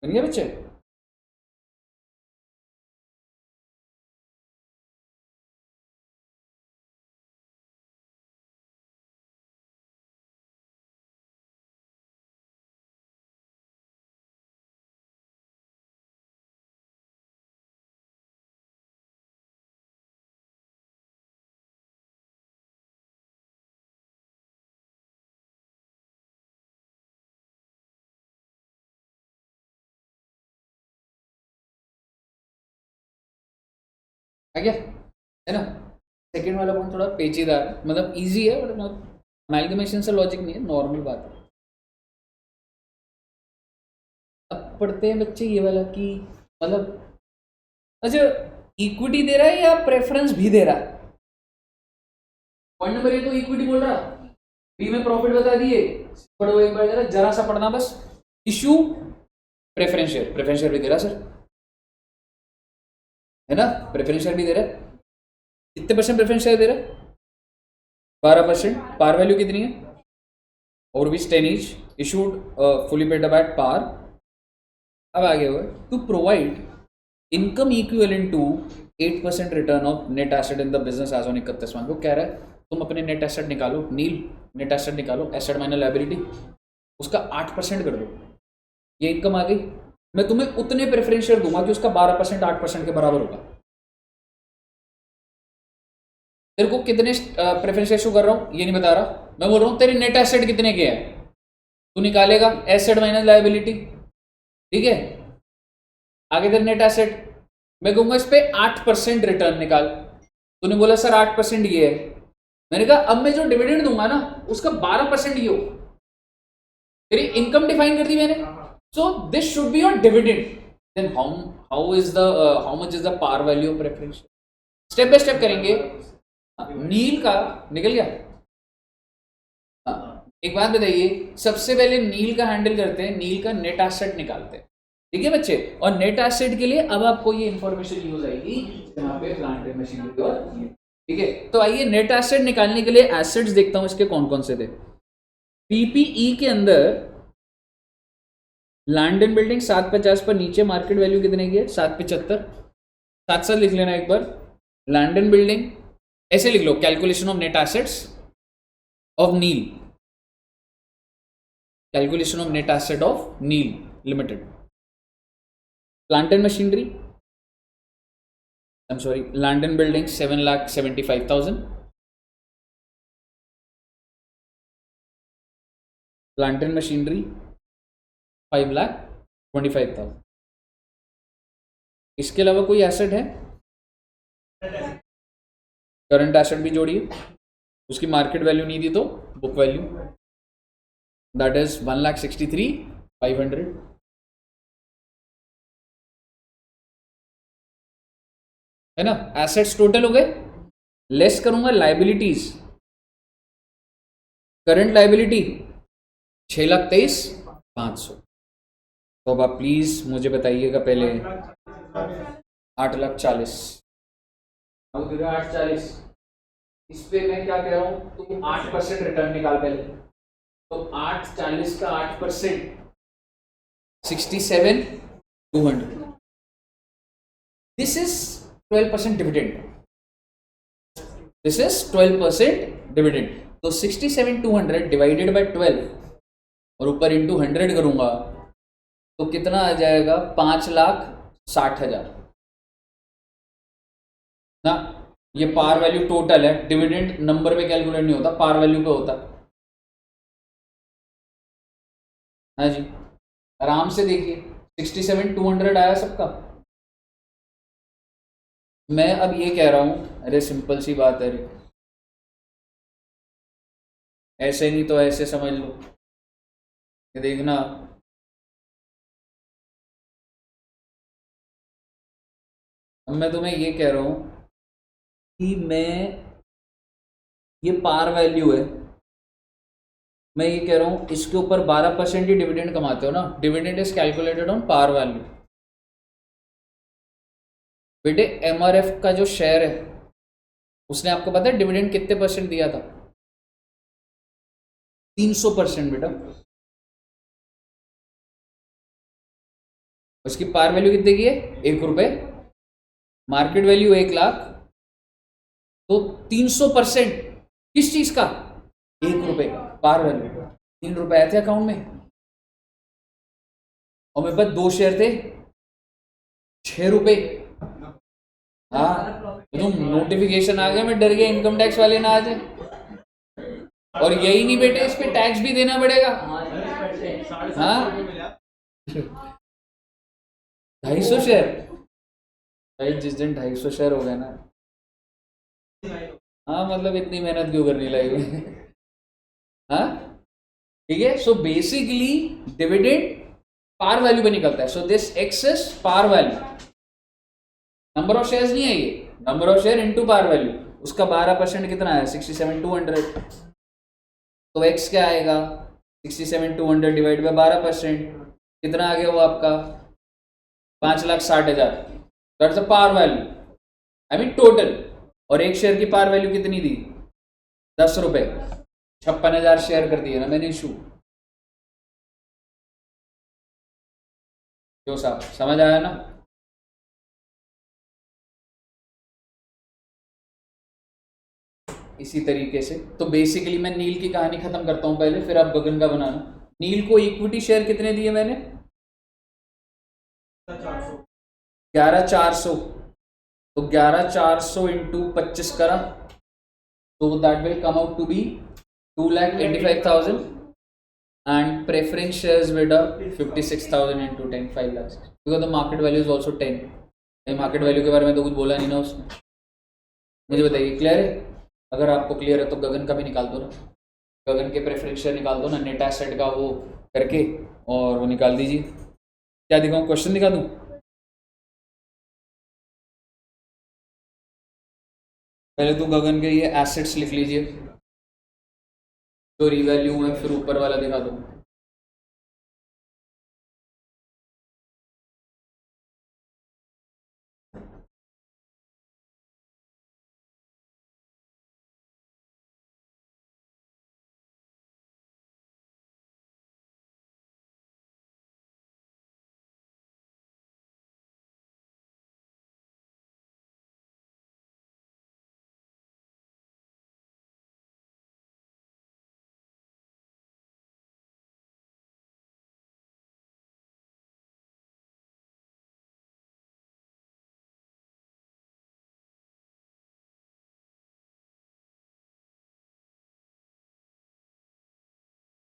बन गया बच्चे? आ गया है ना? सेकेंड वाला पॉइंट थोड़ा पेचीदा है, मतलब इजी है बट अमेल्गमेशन से लॉजिक नहीं है, नॉर्मल बात है। अब पढ़ते हैं बच्चे ये वाला कि मतलब अच्छा इक्विटी दे रहा है या प्रेफरेंस भी दे रहा है? पॉइंट नंबर ए तो इक्विटी बोल रहा, बी में प्रॉफिट बता दिए, पढ़ो एक बार जरा सा पढ़ना बस। Issue preference share, preference share भी दे रहा सर, है ना? प्रेफरेंस शेयर भी दे रहा है। कितने परसेंट प्रेफरेंस शेयर दे रहा है? 12%। पार वैल्यू कितनी है? और भी 10 each, issued fully paid up at par. अब आगे हुआ to provide income equivalent to 8% return of net asset in the business as on 31 को कह रहा है तुम अपने नेट एसेट निकालो, नील नेट एसेट निकालो, एसेट माइनस लायबिलिटी, उसका 8% कर दो, ये इनकम आ गई। मैं तुम्हें उतने प्रेफरेंस शेयर दूंगा कि उसका 12% 8% के बराबर होगा। तेरे को कितने प्रेफरेंस शेयर शो कर रहा हूं ये नहीं बता रहा, मैं बोल रहा हूं तेरे नेट एसेट कितने के हैं, तू निकालेगा एसेट माइनस लायबिलिटी, ठीक है? आगे तेरे नेट एसेट, मैं कहूंगा इस पे 8% रिटर्न निकाल, तूने बोला सर 8% ये है, मैंने कहा अब मैं जो डिविडेंड दूंगा ना उसका 12% ये हो, तेरी इनकम डिफाइन कर दी मैंने, so this should be your dividend. Then how is the how much is the par value of preference? Step by step करेंगे। नील का निकल गया। एक बात बताइए, सबसे पहले नील का हैंडल करते हैं, नील का नेट एसेट निकालते हैं, ठीक है बच्चे? और नेट एसेट के लिए अब आपको ये इंफॉर्मेशन यूज आएगी यहाँ पे प्लांट एंड मशीनरी और, ठीक है? तो आइए नेट एसेट निकालने के लिए एसेट्स देखता हूं इसके कौन कौन से थे। पीपीई के अंदर लैंड एंड बिल्डिंग 750 पर, नीचे मार्केट वैल्यू कितने की है? 775। साथ साथ लिख लेना एक बार, लैंड एंड बिल्डिंग ऐसे लिख लो, calculation of net assets of Neel, calculation of net asset of Neel limited. Plant and machinery, I'm sorry, land and building 7,75,000, plant and machinery 5,25,000। इसके अलावा कोई एसेट है? करंट एसेट भी जोड़िए, उसकी मार्केट वैल्यू नहीं दी तो बुक वैल्यू, दैट इज 1,63,500। है ना? एसेट्स टोटल हो गए, लेस करूंगा लाइबिलिटीज, करंट लाइबिलिटी 6,23,500। तो अब आप प्लीज मुझे बताइएगा पहले 8,40,000, 8,40,000, इस पे मैं क्या कह रहा हूं, तुम 8% रिटर्न निकाल पहले, तो 8,40 का 8% 67,200, this is 12% dividend, this is 12% dividend. तो 67,200 डिवाइडेड बाय 12 और ऊपर इंटू 100 करूंगा तो कितना आ जाएगा? 5,60,000 ना। ये पार वैल्यू टोटल है, डिविडेंड नंबर पे कैलकुलेट नहीं होता, पार वैल्यू पे होता। हाँ जी, आराम से देखिए 67,200 आया सबका। मैं अब ये कह रहा हूं, अरे सिंपल सी बात है, ऐसे नहीं तो ऐसे समझ लो, ये देखना। अब मैं तुम्हें ये कह रहा हूं कि ये पार वैल्यू है, मैं ये कह रहा हूं इसके ऊपर 12% ही डिविडेंड कमाते हो ना, dividend is calculated on par value. बेटे एमआरएफ का जो शेयर है उसने आपको पता है डिविडेंड कितने परसेंट दिया था? 300% बेटा। उसकी पार वैल्यू कितने की है? 1 रुपए। मार्केट वैल्यू 1 लाख, तो 300% किस चीज का? 1 रुपए का पार वैल्यू। 3 रुपए आए थे अकाउंट में और मेरे पास 2 शेयर थे, 6 रुपए। हाँ तो तुम नोटिफिकेशन आ गया, मैं डर गया इनकम टैक्स वाले ना आ जाए। और यही नहीं बेटे, इस पे टैक्स भी देना पड़ेगा। हाँ 250 शेयर भाई, जिस दिन 250 शेयर हो गए ना, हाँ मतलब इतनी मेहनत क्यों करनी लगी हाँ ठीक है। So basically dividend par value पे निकलता है। So this excess par value, number of shares नहीं है ये, number of share into par value. उसका 12% कितना है? 67,200। तो एक्स क्या आएगा? 67,200 डिवाइड बाय 12%, कितना आ गया वो आपका? 5,60,000। That's the par value, I mean total. और एक शेयर की पार वैल्यू कितनी दी? 10 रुपए। 56,000 शेयर कर दिए ना मैंने इशू। जो साहब समझ आया ना? इसी तरीके से तो बेसिकली मैं नील की कहानी खत्म करता हूं पहले, फिर आप गगन का बनाना। नील को इक्विटी शेयर कितने दिए मैंने? 11,400। तो 11,400 इंटू 25 करा, तो that will come out to be 2,85,000। and preference shares with a 56,000 into 10, 5 lakhs, because the market value is also 10। Market value के बारे में तो कुछ बोला नहीं ना उसने। मुझे बताइए क्लियर है? अगर आपको क्लियर है तो गगन का भी निकाल दो ना, गगन के प्रेफरेंस शेयर निकाल दो ना, नेट एसेट का वो करके, और वो निकाल दीजिए। क्या दिखाऊं? क्वेश्चन दिखा दूं? पहले तो गगन के ये एसेट्स लिख लीजिए, जो रिवैल्यू है, फिर ऊपर वाला दिखा दो।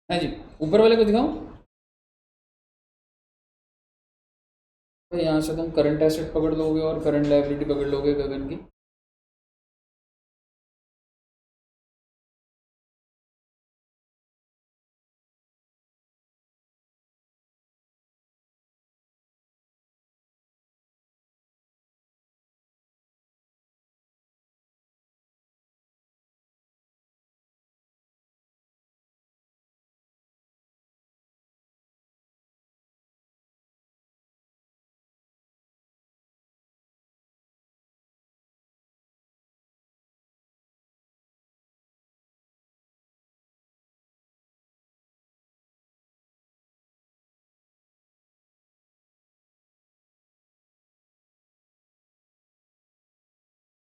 हाँ जी, ऊपर वाले को दिखाऊं? तो यहाँ से तुम करंट एसेट पकड़ लोगे और करंट लायबिलिटी पकड़ लोगे गगन की।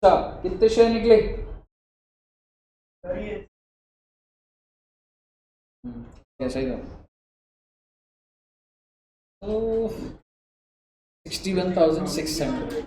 अच्छा, कितने शेयर निकले? कैसा ही था? तो 61,600।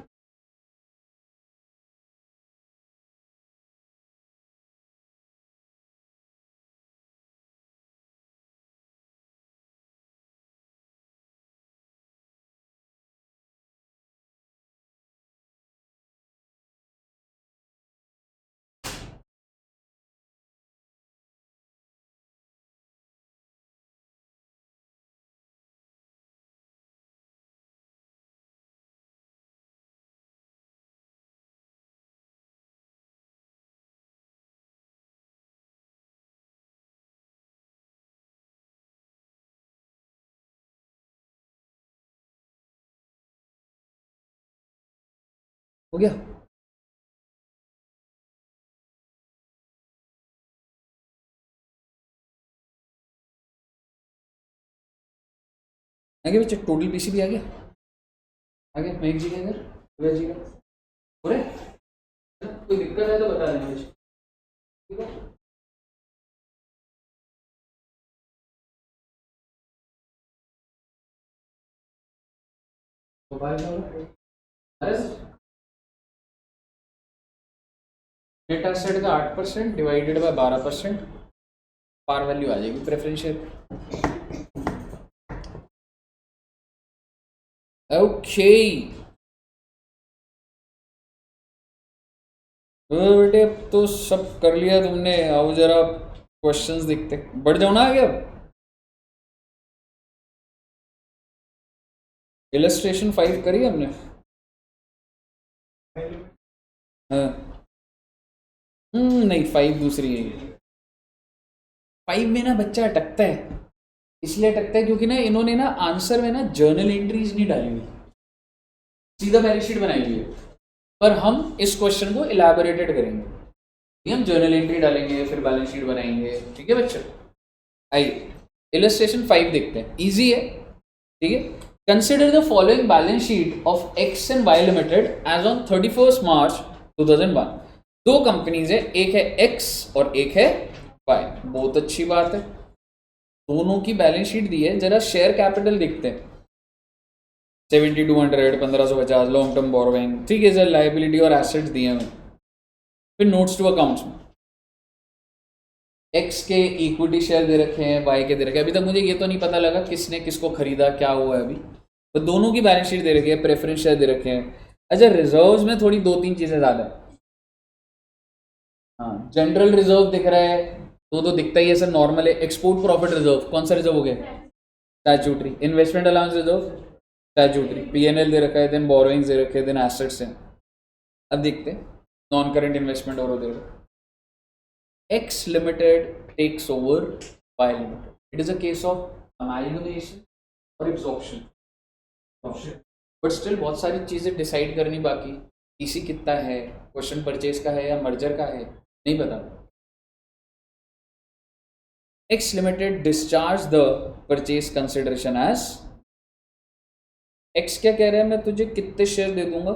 हो गया? आगे बच्चे टोटल पीसी भी आ गया? आगे मैं एक जी का इधर, दो जी का हो रहे? कोई दिक्कत है तो बता देना मुझे, ठीक है? तो नेट एसेट का 8% डिवाइडेड बाय 12%, पार वैल्यू आ जाएगी प्रेफरेंशियल। ओके बेटे, अब तो सब कर लिया तुमने। आओ जरा क्वेश्चंस देखते, बढ़ जाओ ना आगे। अब इलस्ट्रेशन 5 करी हमने। हाँ नहीं, 5 दूसरी है। 5 में ना बच्चा अटकता है, इसलिए अटकता है क्योंकि ना इन्होंने ना आंसर में ना जर्नल एंट्रीज नहीं डाली हुई, सीधा बैलेंस शीट बनाई हुई है। पर हम इस क्वेश्चन को इलैबोरेटेड करेंगे, हम जर्नल एंट्री डालेंगे फिर बैलेंस शीट बनाएंगे, ठीक है बच्चों? आइए इलस्ट्रेशन 5 देखते हैं, इजी है, ठीक है? Consider the following balance sheet of X and Y limited as on 31 March 2001। दो कंपनीज है, एक है एक्स और एक है वाई। बहुत अच्छी बात है, दोनों की बैलेंस शीट दी है। जरा शेयर कैपिटल देखते हैं। 7200, 1550 लॉन्ग टर्म बोरोइंग, ठीक है सर। लाइबिलिटी और एसेट्स दिए हैं। फिर नोट्स टू अकाउंट्स में एक्स के इक्विटी शेयर दे रखे हैं, वाई के दे रखे हैं। अभी तक मुझे ये तो नहीं पता लगा किसने किसको खरीदा, क्या हुआ है अभी, तो दोनों की बैलेंस शीट दे रखी है, प्रेफरेंस शेयर दे रखे हैं। अच्छा रिजर्व्स में थोड़ी 2-3 चीजें ज्यादा है। हाँ जनरल रिजर्व दिख रहा है, तो दिखता ही है सर, नॉर्मल है। एक्सपोर्ट प्रॉफिट रिजर्व, कौन सा रिजर्व हो गया? Statutory. Investment allowance reserve, statutory. PNL दे रखा है, देन बोरोइंग्स दे रखे हैं, देन एसेट्स हैं। अब देखते हैं नॉन करेंट इन्वेस्टमेंट और दे रखा। X Limited takes over Y Limited. It is a case of amalgamation or absorption. But still बहुत सारी चीजें डिसाइड करनी बाकी। पीसी कितना है, क्वेश्चन परचेज का है या मर्जर का है, नहीं पता। X Limited discharge the purchase consideration as X क्या कह रहा है, मैं तुझे कितने शेयर दे दूंगा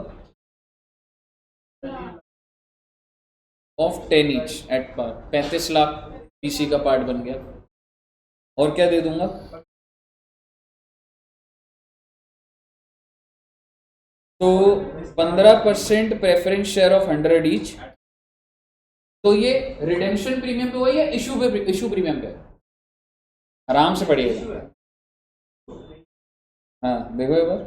of 10 each at par. 35 lakh PC का पार्ट बन गया। और क्या दे दूंगा? तो 15% प्रेफरेंस शेयर ऑफ 100 ईच। तो ये रिडेम्पशन प्रीमियम पे हुआ या इशू प्रीमियम पे? आराम से पढ़िएगा। हाँ देखो एक बार,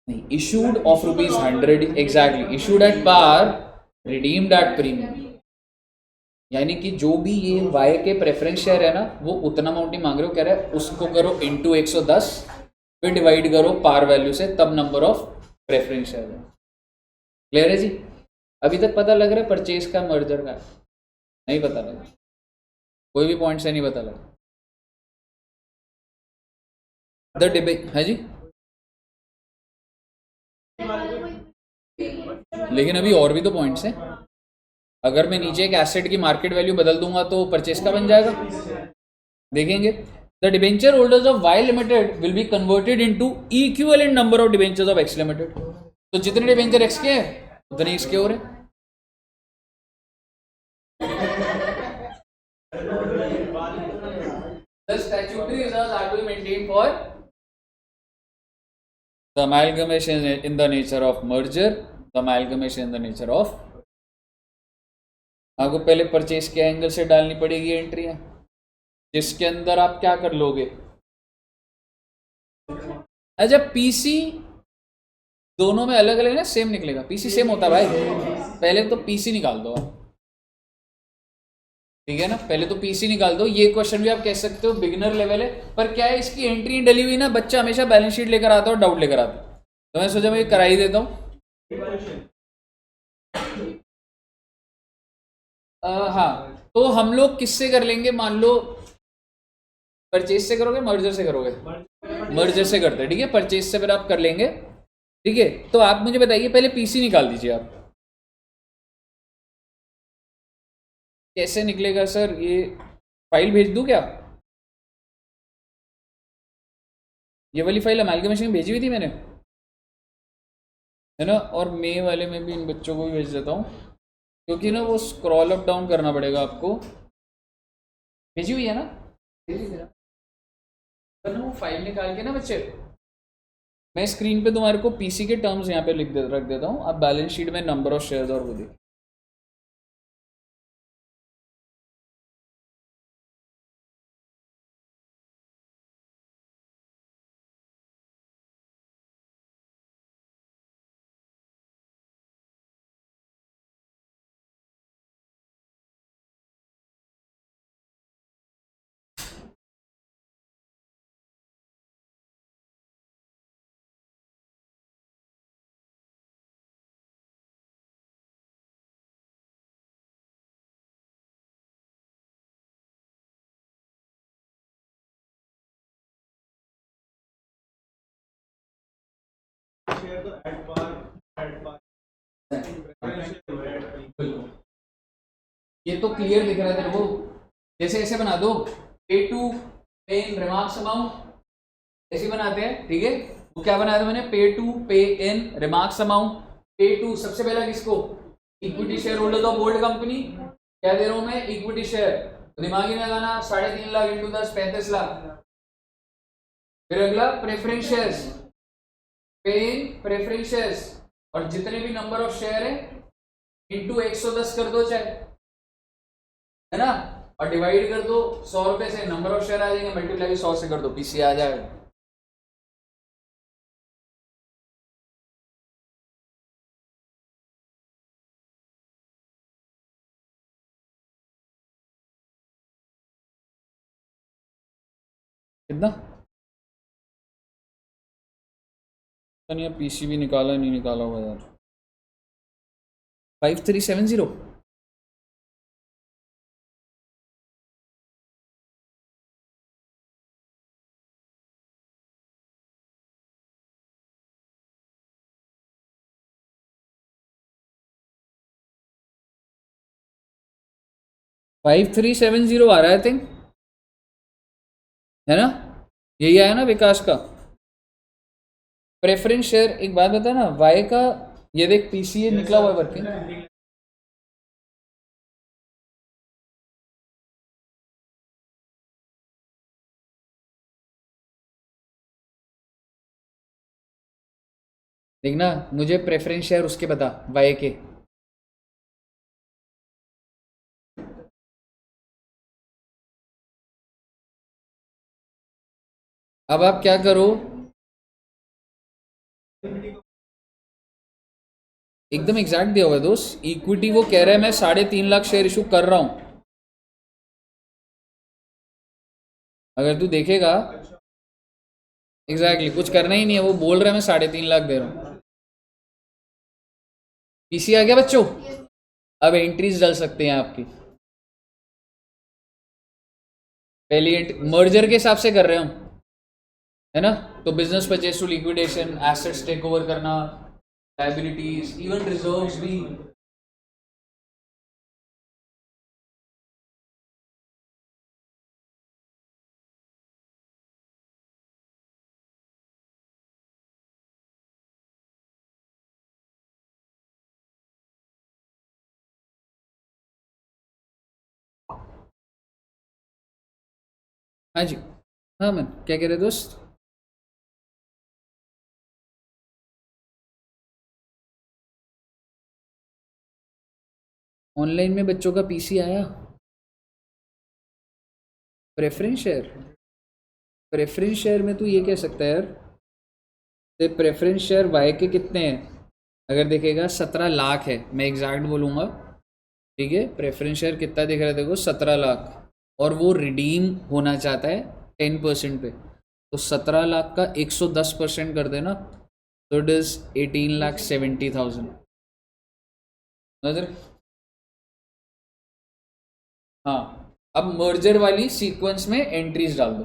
नहीं issued of ₹100 exactly, issued at par, redeemed at premium. यानी कि जो भी ये वाई के प्रेफरेंस शेयर है ना, वो उतना अमाउंट ही मांग रहे हो, कह रहे हैं उसको करो इंटू 110, फिर डिवाइड करो पार वैल्यू से, तब नंबर ऑफ प्रेफरेंस शेयर है। क्लियर है जी? अभी तक पता लग रहा है परचेज का, मर्जर का? नहीं पता लगा, कोई भी पॉइंट से नहीं पता लगा। द डिबेट है जी, लेकिन अभी और भी तो पॉइंट्स हैं। अगर मैं नीचे एक एसेट की मार्केट वैल्यू बदल दूंगा तो परचेस का बन जाएगा, देखेंगे। The debenture holders of Y limited will be converted into equivalent number of debentures of X limited. तो जितने डिबेंचर एक्स के हैं उतने एक्स के हो रहे। The statutory reserves are to be maintained for the amalgamation in the nature of merger, the amalgamation in the nature of। आपको पहले परचेस के एंगल से डालनी पड़ेगी एंट्रियां, जिसके अंदर आप क्या कर लोगे। अच्छा पीसी दोनों में अलग अलग ना, सेम निकलेगा? पीसी सेम होता है भाई, पहले तो पीसी निकाल दो आप, ठीक है ना? पहले तो पीसी निकाल दो। ये क्वेश्चन भी आप कह सकते हो बिगिनर लेवल है, पर क्या है इसकी एंट्री डली हुई ना, बच्चा हमेशा बैलेंस शीट लेकर आता है और डाउट लेकर आता है, तो मैं सोचा मैं करा ही देता हूँ। हाँ तो हम लोग किससे कर लेंगे, मान लो परचेज से करोगे, मर्जर से करोगे? मर्जर से करते हैं, ठीक है। परचेज से फिर आप कर लेंगे, ठीक है, तो आप मुझे बताइए, पहले पीसी निकाल दीजिए आप। कैसे निकलेगा सर? ये फाइल भेज दूं क्या? ये वाली फाइल अमालगमेशन में भेजी हुई थी मैंने, है ना। और मे वाले में भी इन बच्चों को भी भेज देता हूँ, क्योंकि ना वो स्क्रॉल अप डाउन करना पड़ेगा आपको। भेजी हुई है ना? पर ना वो फाइल निकाल के ना बच्चे, मैं स्क्रीन पे तुम्हारे को पीसी के टर्म्स यहाँ पे रख देता हूँ। आप बैलेंस शीट में नंबर ऑफ शेयर्स और वो देखिए। ये तो क्लियर दिख रहा है तेरे को। जैसे ऐसे बना दो, पे टू पे इन रिमार्क्स अमाउंट, ऐसे बनाते हैं, ठीक है। वो क्या बना दिया मैंने? पे टू पे इन रिमार्क्स अमाउंट। पे टू सबसे पहला किसको? Equity share holder of old company. क्या दे रहा हूं मैं? Equity share. तो दिमागी में लगाना, 3.5 लाख इंटू 10, 35 लाख। फिर अगला प्रेफरेंस शेयर्स, पे इन प्रेफरेंस शेयर्स, और जितने भी नंबर ऑफ शेयर है इंटू 110 कर दो चाहे, है ना। और डिवाइड कर दो 100 रुपए से, नंबर ऑफ शेयर आ जाएंगे, मल्टीप्लाई 100 से कर दो, पीसी आ जाएगा। कितना? नहीं, पीसी भी निकाला नहीं निकाला हुआ यार। 5370। 5370 आ रहा है, आई थिंक, है ना। यही आया ना विकास का प्रेफरेंस शेयर। एक बात बता ना, वाई का ये देख, पीसीए निकला हुआ है वर्किंग। देखना, मुझे प्रेफरेंस शेयर उसके बता, वाई के। अब आप क्या करो, एकदम एग्जैक्ट दिया हुआ है दोस्त। इक्विटी वो कह रहा है मैं 3.5 लाख शेयर इशू कर रहा हूं। अगर तू देखेगा, एग्जैक्टली कुछ करना ही नहीं है, वो बोल रहा है मैं 3.5 लाख दे रहा हूं। पीसी आ गया बच्चों? अब एंट्रीज डाल सकते हैं आपकी। पहली मर्जर के हिसाब से कर रहे हैं हम, है ना। तो business purchase to liquidation, assets take over करना, लायबिलिटीज, इवन रिजर्व्स भी। हाँ जी, हाँ मन क्या कह रहे दोस्त? ऑनलाइन में बच्चों का पीसी आया। प्रेफरेंस शेयर, प्रेफरेंस शेयर में तू ये कह सकता है यार, ते प्रेफरेंस शेयर वाई के कितने हैं? अगर देखेगा 17 लाख है, मैं एग्जैक्ट बोलूँगा, ठीक है। प्रेफरेंस शेयर कितना दिख रहा है देखो, 17 लाख। और वो रिडीम होना चाहता है 10% पे, तो 17 लाख का 110% कर देना, तो इट इज़ 18,70,000। नजर, हाँ। अब मर्जर वाली सीक्वेंस में एंट्रीज डाल दो।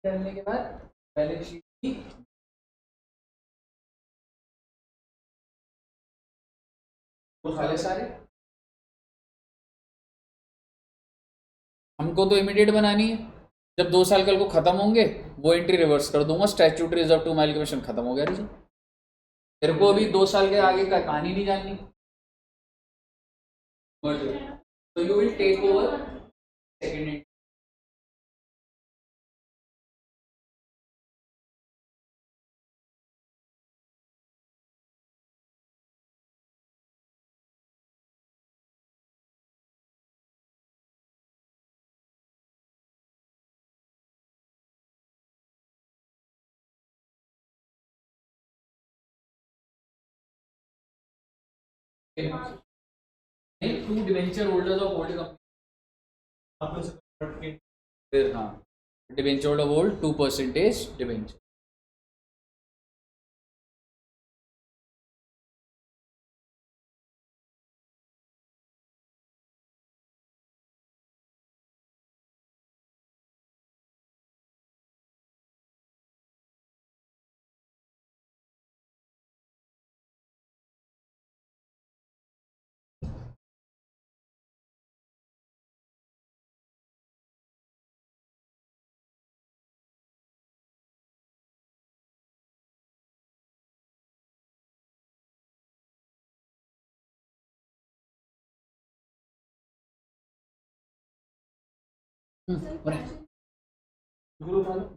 करने के बाद बैलेंस शीट की सारे सारे हमको तो इमीडिएट बनानी है। जब 2 साल कल को खत्म होंगे वो एंट्री रिवर्स कर दूंगा, स्टैट्यूटरी रिजर्व टू माइग्रेशन खत्म हो गया रिजर्व। तेरे को अभी 2 साल के आगे का कहानी नहीं जाननी। तो you will take over second. नहीं, 2 debenture holders of hold company. फिर हाँ, debenture holder hold 2% debenture.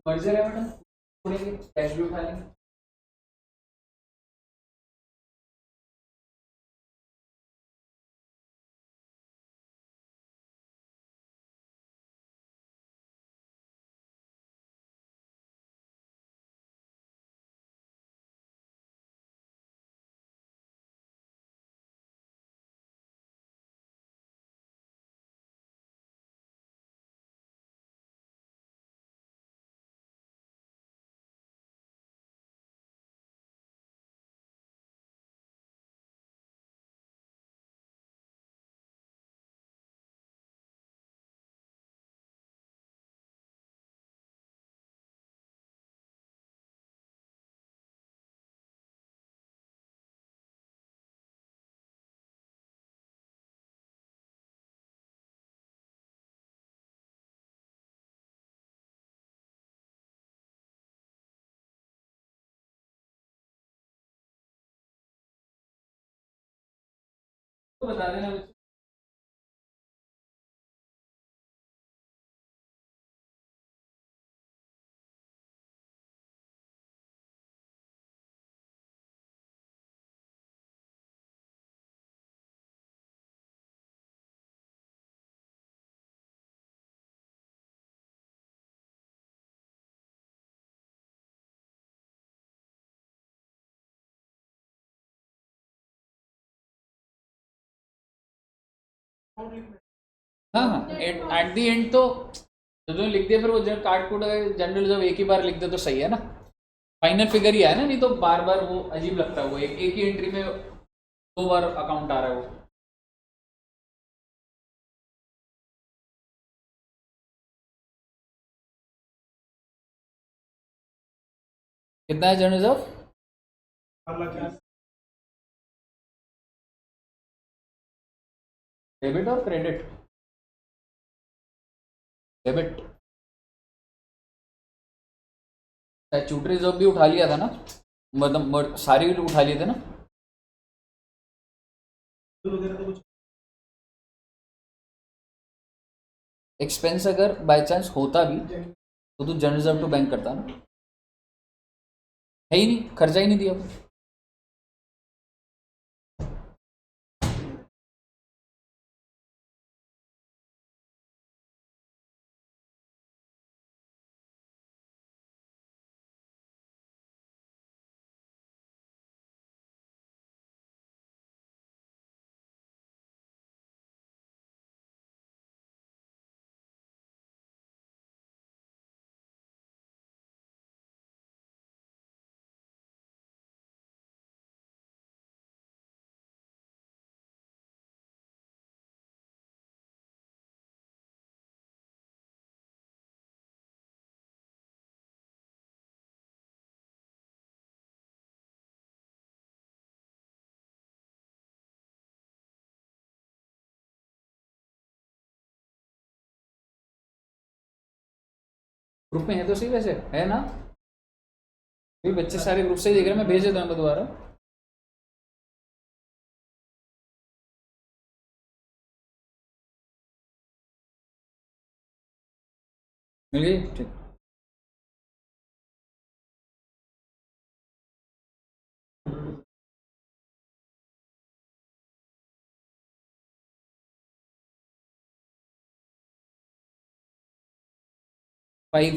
Merger है मैडम, छोड़ेंगे कैश भी उठा लेंगे। तो बता देना बच्चों। हाँ हाँ, एट दी एंड तो जो लिख दिया फिर वो जब काट कूट जनरल जब एक ही बार लिख दे तो सही है ना, फाइनल फिगर ही है ना, नहीं तो बार बार वो अजीब लगता है, वो एक ही एंट्री में 2 बार अकाउंट आ रहा है वो। कितना है जनरल रिजर्व? डेबिट और क्रेडिट? डेबिट। स्टैट्यूटरी रिजर्व भी उठा लिया था ना, मतलब सारी उठा लिए थे ना। एक्सपेंस अगर बाय चांस होता भी तो तू जनरल रिजर्व टू बैंक करता ना, है ही नहीं, खर्चा ही नहीं दिया। ग्रुप में है तो सही, वैसे है ना? ये बच्चे सारे ग्रुप से ही देख रहे हैं, मैं भेज देता हूँ दोबारा। मिल गई? ठीक। फाइव।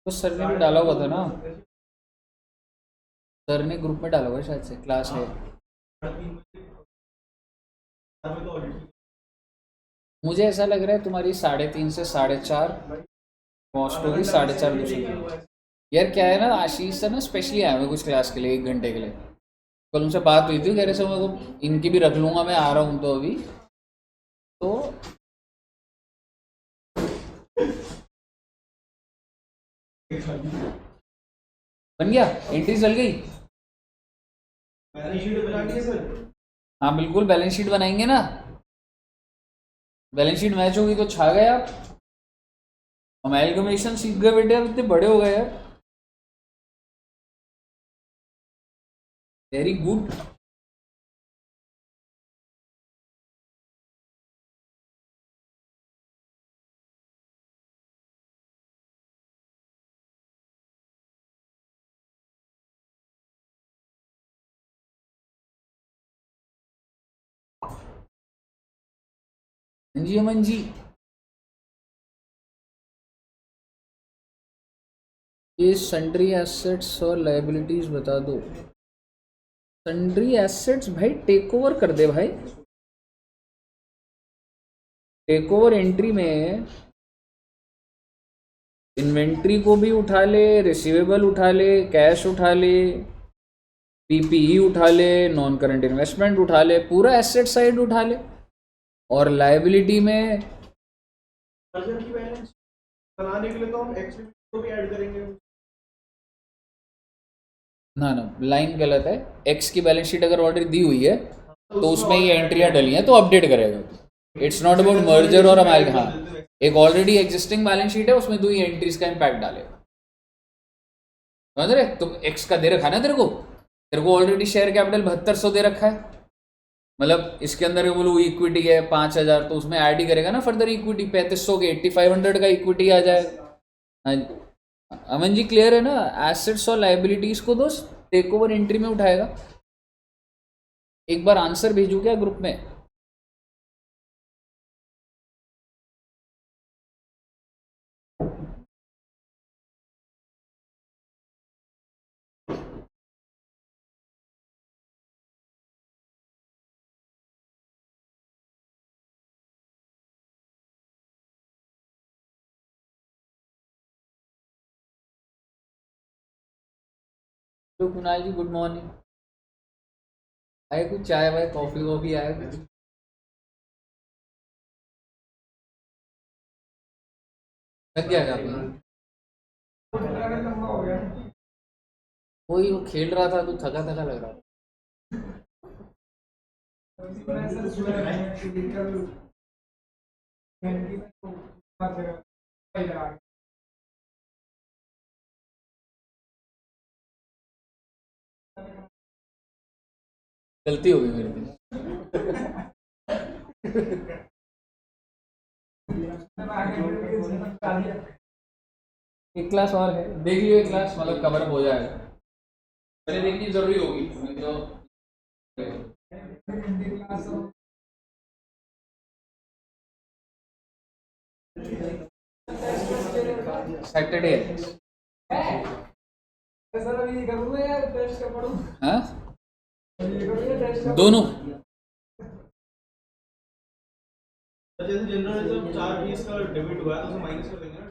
तो सर ने भी डाला हुआ था ना, सर ने ग्रुप में डाला हुआ है शायद से, क्लास है। मुझे ऐसा लग रहा है तुम्हारी 3:30 से 4:30 कॉस्ट होगी, 4:30 बजे। यार क्या है ना, आशीष सर ना स्पेशली आए हुए कुछ क्लास के लिए 1 घंटे के लिए। कल उनसे बात हुई थी, कह रहे सर मैं को इनकी भी रख लूँगा, मैं आ रहा हूँ तो अभी तो। बन गया, एंट्री चल गई। हाँ बिल्कुल, बैलेंस शीट बनाएंगे ना, बैलेंस शीट मैच होगी तो छा गए आप। अमेलगमेशन सीख गए बेटे, अब इतने बड़े हो गए यार। Very good. जी अमन जी, ये सन्ड्री एसेट्स और लाइबिलिटीज बता दो। सन्ड्री एसेट्स भाई टेक ओवर कर दे भाई, टेक ओवर एंट्री में इन्वेंट्री को भी उठा ले, रिसीवेबल उठा ले, कैश उठा ले, पीपीई उठा ले, नॉन करंट इन्वेस्टमेंट उठा ले, पूरा एसेट साइड उठा ले। और लाइबिलिटी में की बैलेंस बनाने के लिए तो हम एक्स को भी ऐड करेंगे। ना ना, लाइन गलत है। एक्स की बैलेंस शीट अगर ऑलरेडी दी हुई है तो उसमें ये एंट्रियां डली हैं तो अपडेट करेगा। इट्स नॉट अबाउट मर्जर और अमाल। हाँ, एक ऑलरेडी एग्जिस्टिंग बैलेंस शीट है, उसमें 2 ही एंट्रीज का इम्पैक्ट डालेगा। समझ रहे? तो एक्स का दे रखा है ना तेरे को ऑलरेडी शेयर कैपिटल 7200 दे रखा है, मतलब इसके अंदर बोलो इक्विटी है 5000, तो उसमें ऐड ही करेगा ना फर्दर इक्विटी, 3500 के 8500 का इक्विटी आ जाएगा। हाँ जी। अमन जी क्लियर है ना? एसेट्स और लाइबिलिटीज को दोस्त टेक ओवर एंट्री में उठाएगा। एक बार आंसर भेजू क्या ग्रुप में? तो कुणाल जी गुड मॉर्निंग। आए कुछ चाय वाय कॉफी वॉफी आया कुछ? लग गया क्या आपने? कोई वो खेल रहा था तो थका थका लग रहा था। गलती हो गई मेरी। एक क्लास और है, देख लियो एक क्लास, मतलब कवर अप हो जाएगा। पहले देखनी जरूरी होगी नहीं तो सैटरडे सर अभी करूँगा या टेस्ट कर पढ़ूँ? हाँ अभी ये करूँ या टेस्ट कर दोनों जैसे जनरल जब 420 का डेबिट हुआ है तो उसे माइनस कर देंगे ना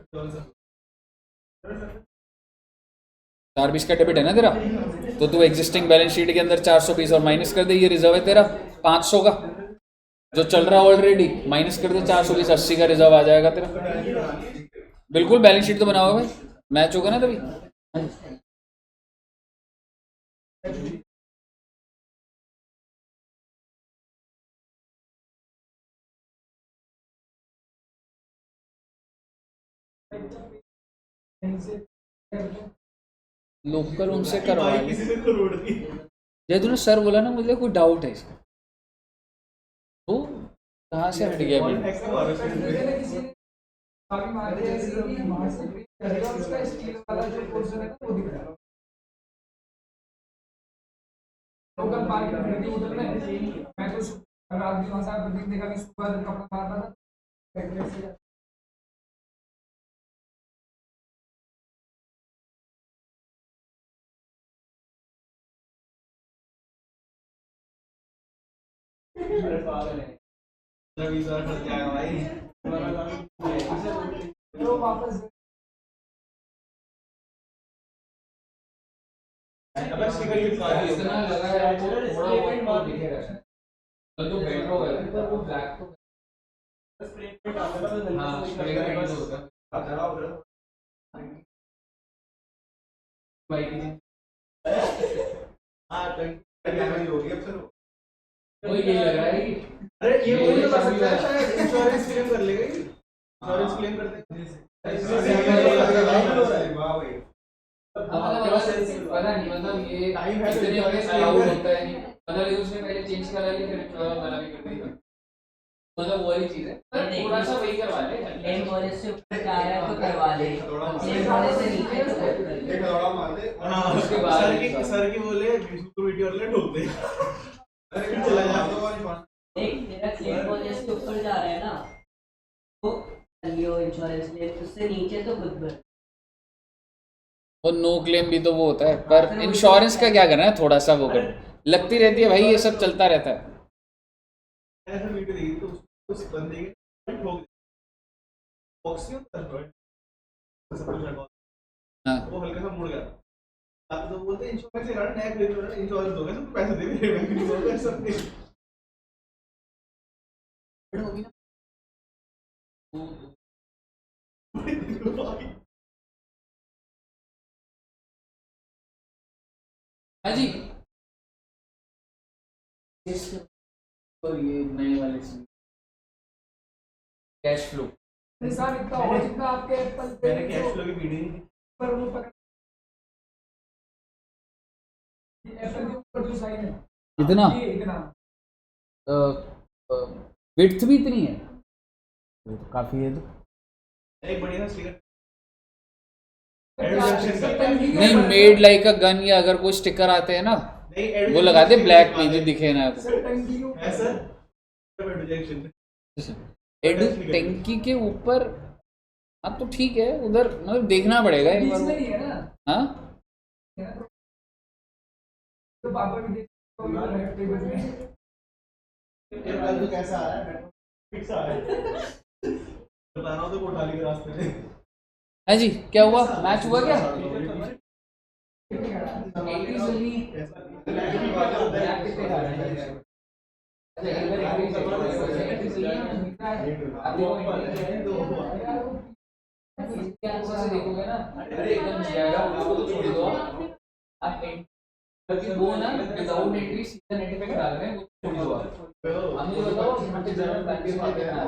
420 का डेबिट है ना तेरा, तो तू एग्जिस्टिंग बैलेंस शीट के अंदर 420 और माइनस कर दे, ये रिजर्व है तेरा 500 का जो चल रहा है ऑलरेडी, माइनस कर दे 420, 80 का रिजर्व आ जाएगा तेरा। बिल्कुल बैलेंस शीट तो बना हुआ है भाई, मैच होगा ना तभी। लोकल उनसे करवा भाई ले। किसी ने करोड़ दी। जय तूने सर बोला ना, मुझे कोई डाउट है इसका, तो कहाँ से हट गया One अभी? X का मारा मुझे था। ना किसी ने काफी मार दिया कि वहाँ से भी करेगा और उसका स्टील वाला जो पोर्शन है ना वो दिख रहा है। लोकल पार्क में खड़ी होटल में मैं तो रात भी वहाँ से प्रतीक देखा कि सुबह कपड़ा मार रहा था फैक्ट्री से। रवि सर फंस जाएगा भाई। तो वापस अबे स्टिकर चिपका दिए। इतना लगा है आपको, थोड़ा बहुत तो दिखेगा शायद। तो जो बैठ होगा तो वो ब्लैक तो हाँ स्प्रे पेंट होगा भाई की वही यही लग रहा है कि अरे ये कोई तो कर सकता है शायद, इंश्योरेंस क्लेम कर लेगा ये। इंश्योरेंस क्लेम करते हैं। वाह भाई। पता नहीं, मतलब ये टाइम है तो इतने इतना बड़े टाइम अलाउड है। होता है नहीं, मतलब ये उसने पहले चेंज करा ली फिर मना भी कर दिया, मतलब वही चीज है, पर थोड़ा सा वही करवा ले। प्लेन कॉलेज से ऊपर जा रहा है तो करवा ले, प्लेन कॉलेज से नीचे तो मत कर ले। एक दौड़ा मार दे। हाँ, उसके बाद सर की बोले सिक्योरिटी वाले ठोक दे। अरे फिर चला जा। देख तेरा प्लेन कॉलेज से ऊपर जा रहा है ना तो कर लियो इंश्योरेंस क्लेम, उससे नीचे तो खुद भर। और नो क्लेम भी तो वो होता है, पर इंश्योरेंस का क्या करना है, थोड़ा सा वो कर लगती रहती है भाई, ये सब चलता रहता है। ऐसा वीडियो देखी तो उस बंदे के ठोक दे। बॉक्सिंग कर रहा है। सब कुछ रखा। हाँ वो हल्का सा मुड़ गया। अब तो बोलते इंश्योरेंस से गाड़ी नया खरीद रहा है, इंश्योरेंस हो गया सब पैसे दे मेरे बैंक में हो गया सब कुछ। हाँ जी, और ये नए वाले कैश फ्लो निशान इतना हो जितना आपके एप्पल पे मैंने कैश फ्लो की वीडियो पर वो पकड़ एप्पल के ऊपर जो साइन है इतना ये इतना विड्थ भी इतनी है, वो तो काफी है। तो एक बढ़िया सा स्टिकर नहीं, मेड लाइक अ गन, या अगर कोई स्टिकर आते हैं ना वो लगा दे ब्लैक में, जो दिखे ना सर टंकी के ऊपर सर रिजेक्शन एडू टंकी के ऊपर। हाँ तो ठीक है, उधर मतलब देखना पड़ेगा एक बीच बार में वो। नहीं है ना, हाँ तो पापा भी देखो इधर है टेबल में। ये बात तो कैसा आ रहा है, फिक्स आ रहा है। बता रहा हूं तो कोठाली के रास्ते में। हाँ जी, क्या हुआ, मैच हुआ क्या? देखोगे ना एकदम जाएगा, उसको तो छोड़ दो आप, वो ना विदाउट एंट्री सीधा नेट पे डाल रहे हैं, वो छोड़ दो आप। अब मुझे बताओ यहाँ पे जरा पैकेज में देखना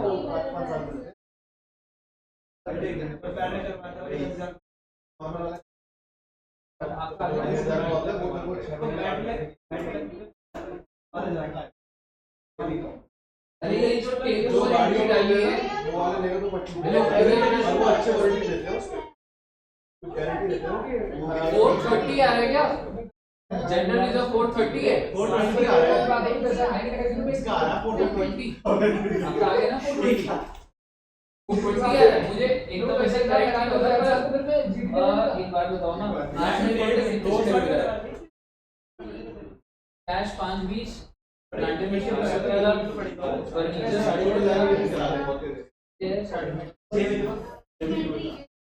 आपका अरे ये जो टेबल पर एंट्री डाली है वो वाला लेगा तो 25 वो अच्छे वारंटी देते हैं उसके, गारंटी देते हैं। 430 आ रहा है क्या? जनरल रिजर्व 430 है, 420 आ रहा है, इसका आ रहा है 420। आपका आ गया ना 420? मुझे एकदम ऐसे करेक्ट नहीं होता है, एक बार बताओ ना, आज में कैश 5-20, प्लांट में 17 lakh, furniture 3.5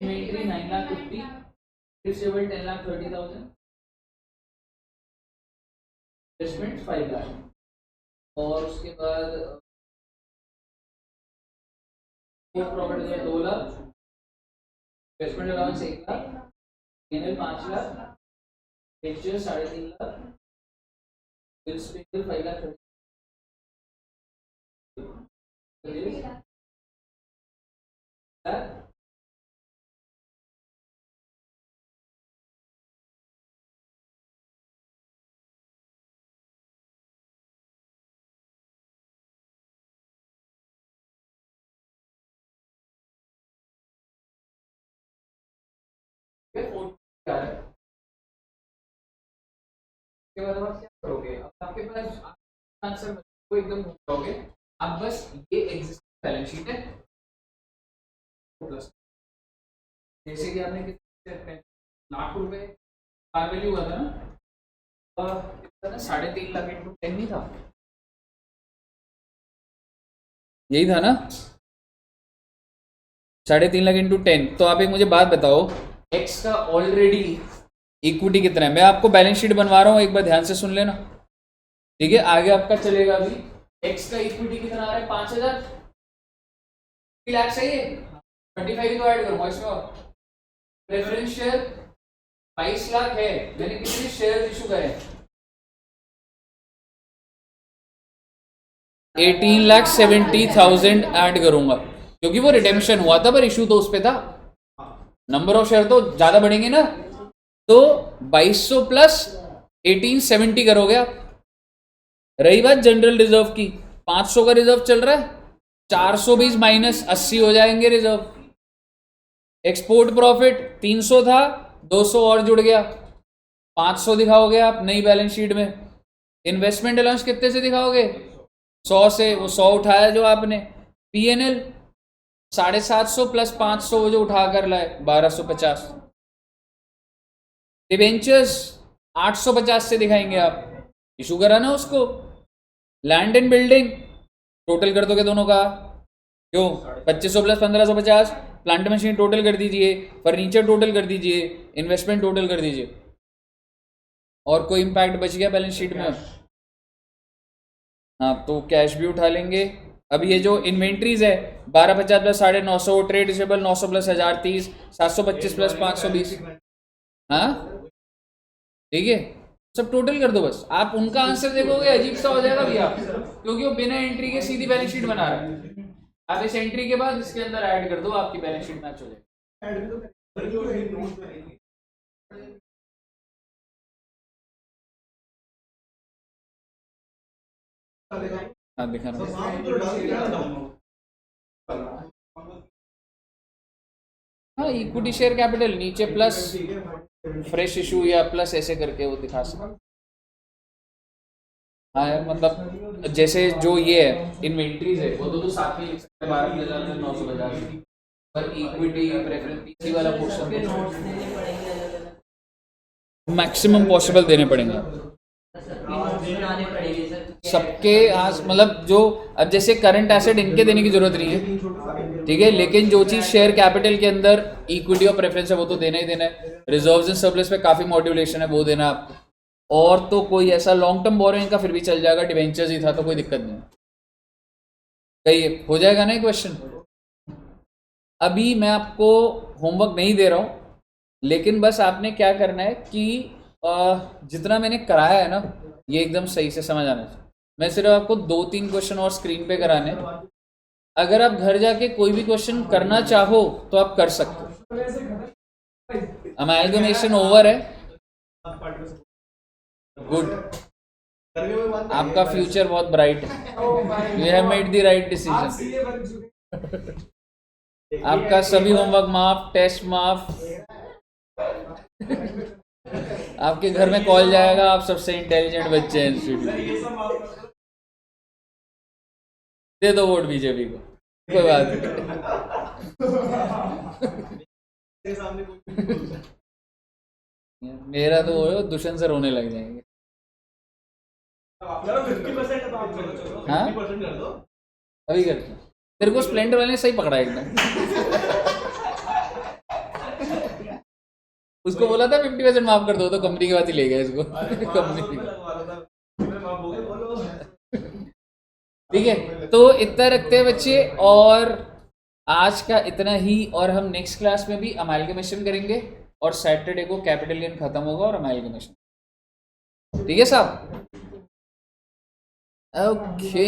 inventory 9,50,000, receivable 10,30,000, investment 5 lakh, और उसके बाद property 2 lakh, investment allowance 1 lakh, P&L 5 lakh, exchange 3.5 lakh, bills payable 5 lakh, के बाद आप क्या करोगे? अब आपके पास आंसर को एकदम भूल जाओगे, आप बस ये एग्जिस्टिंग बैलेंस शीट है प्लस, जैसे कि आपने कितने लाख रुपए पार वैल्यू हुआ था ना, और 3.5 लाख इंटू 10 नहीं था, यही था ना, 3.5 लाख इंटू 10। तो आप एक मुझे बात बताओ, एक्स का ऑलरेडी इक्विटी कितना है? मैं आपको बैलेंस शीट बनवा रहा हूँ, एक बार ध्यान से सुन लेना, ठीक है? आगे आपका चलेगा अभी। एक्स का इक्विटी कितना आ रहा है? 5,000 लाख, सही है? 25 को ऐड करूंगा इसमें, और प्रेफरेंस शेयर 22 लाख है, मैंने कितने शेयर इशू करे? 18,70,000 ऐड करूंगा, क्योंकि वो रिडेम्पशन हुआ था पर इशू तो उस पे था, नंबर ऑफ शेयर तो ज्यादा बढ़ेंगे ना, तो 2200 प्लस 1870 करोगे आप। रही बात जनरल रिजर्व की, 500 का रिजर्व चल रहा है, 420 माइनस 80 हो जाएंगे रिजर्व। एक्सपोर्ट प्रॉफिट 300 था, 200 और जुड़ गया, 500 दिखाओगे आप नई बैलेंस शीट में। इन्वेस्टमेंट अलाउंस कितने से दिखाओगे? 100 से, वो 100 उठाया जो आपने। P&L 750 प्लस 500 जो उठा कर लाए 1250। डिबेंचर्स 850 से दिखाएंगे आप, इशू करा ना उसको। लैंड एंड बिल्डिंग टोटल कर दोगे दोनों का, क्यों? 2500 प्लस 1550, प्लांट मशीन टोटल कर दीजिए, फर्नीचर टोटल कर दीजिए, इन्वेस्टमेंट टोटल कर दीजिए, और कोई इंपैक्ट बच गया बैलेंस शीट में? हाँ, तो कैश भी उठा लेंगे। अब ये जो इन्वेंट्रीज है 1250 plus 950, trade receivable 900 plus 1030, 725 plus 520, हाँ ठीक है, सब टोटल कर दो बस। आप उनका आंसर देखोगे अजीब सा हो जाएगा भैया, क्योंकि वो बिना एंट्री के सीधी बैलेंस शीट बना रहा है। आप इस एंट्री के बाद इसके अंदर ऐड कर दो, आपकी बैलेंस शीट मैच हो जाएगी। हाँ दिखाना। हाँ, इक्विटी शेयर कैपिटल नीचे प्लस फ्रेश इशू या प्लस ऐसे करके वो दिखा सकते। हाँ यार, मतलब जैसे जो ये है इन्वेंट्रीज है वो तो साथ में लिख सकते हैं 12,950, पर इक्विटी प्रेफरेंस पीसी वाला पोर्शन मैक्सिमम पॉसिबल देने पड़ेंगे सबके। आज मतलब जो अब जैसे करंट एसेट इनके देने की जरूरत नहीं है, ठीक है, लेकिन जो चीज शेयर कैपिटल के अंदर इक्विटी और प्रेफरेंस है वो तो देना ही देना है। रिजर्व्स एंड सरप्लस पे काफी मॉड्यूलेशन है, वो देना है आपको। और तो कोई ऐसा लॉन्ग टर्म बोरोइंग का फिर भी चल जाएगा, डिवेंचर्स ही था तो कोई दिक्कत नहीं। कहिए हो जाएगा ना क्वेश्चन। अभी मैं आपको होमवर्क नहीं दे रहा हूँ, लेकिन बस आपने क्या करना है कि जितना मैंने कराया है ना ये एकदम सही से समझ आना चाहिए। मैं सिर्फ आपको 2-3 क्वेश्चन और स्क्रीन पे कराने, अगर आप घर जाके कोई भी क्वेश्चन करना चाहो तो आप कर सकते हो। अमैलगमेशन ओवर है, गुड, आपका फ्यूचर बहुत ब्राइट है, you have made the right decision. आपका सभी होमवर्क माफ, टेस्ट माफ, आपके घर में कॉल जाएगा, आप सबसे इंटेलिजेंट बच्चे हैं इंस्टीट्यूट। दे दो वोट बीजेपी को, कोई बात नहीं। मेरे सामने कोई नहीं बोलता है। मेरा तो वो दुष्यंत से रोने लग जाएंगे। चलो 50% अब आप चलो चलो हाँ? 50% कर दो। अभी करते हैं। तेरे को स्प्लेंडर वाले ने सही पकड़ा एकदम। उसको बोला था 50% माफ कर दो, तो कंपनी के बाद ही ले गया इसको। अरे 500 कंपनी रुपए लगवा रहा था मैं माफ हो गए बोलो। ठीक है, तो इतना रखते हैं बच्चे, और आज का इतना ही। और हम नेक्स्ट क्लास में भी अमालगमेशन करेंगे, और सैटरडे को कैपिटल गेन खत्म होगा और अमालगमेशन। ठीक है साहब? ओके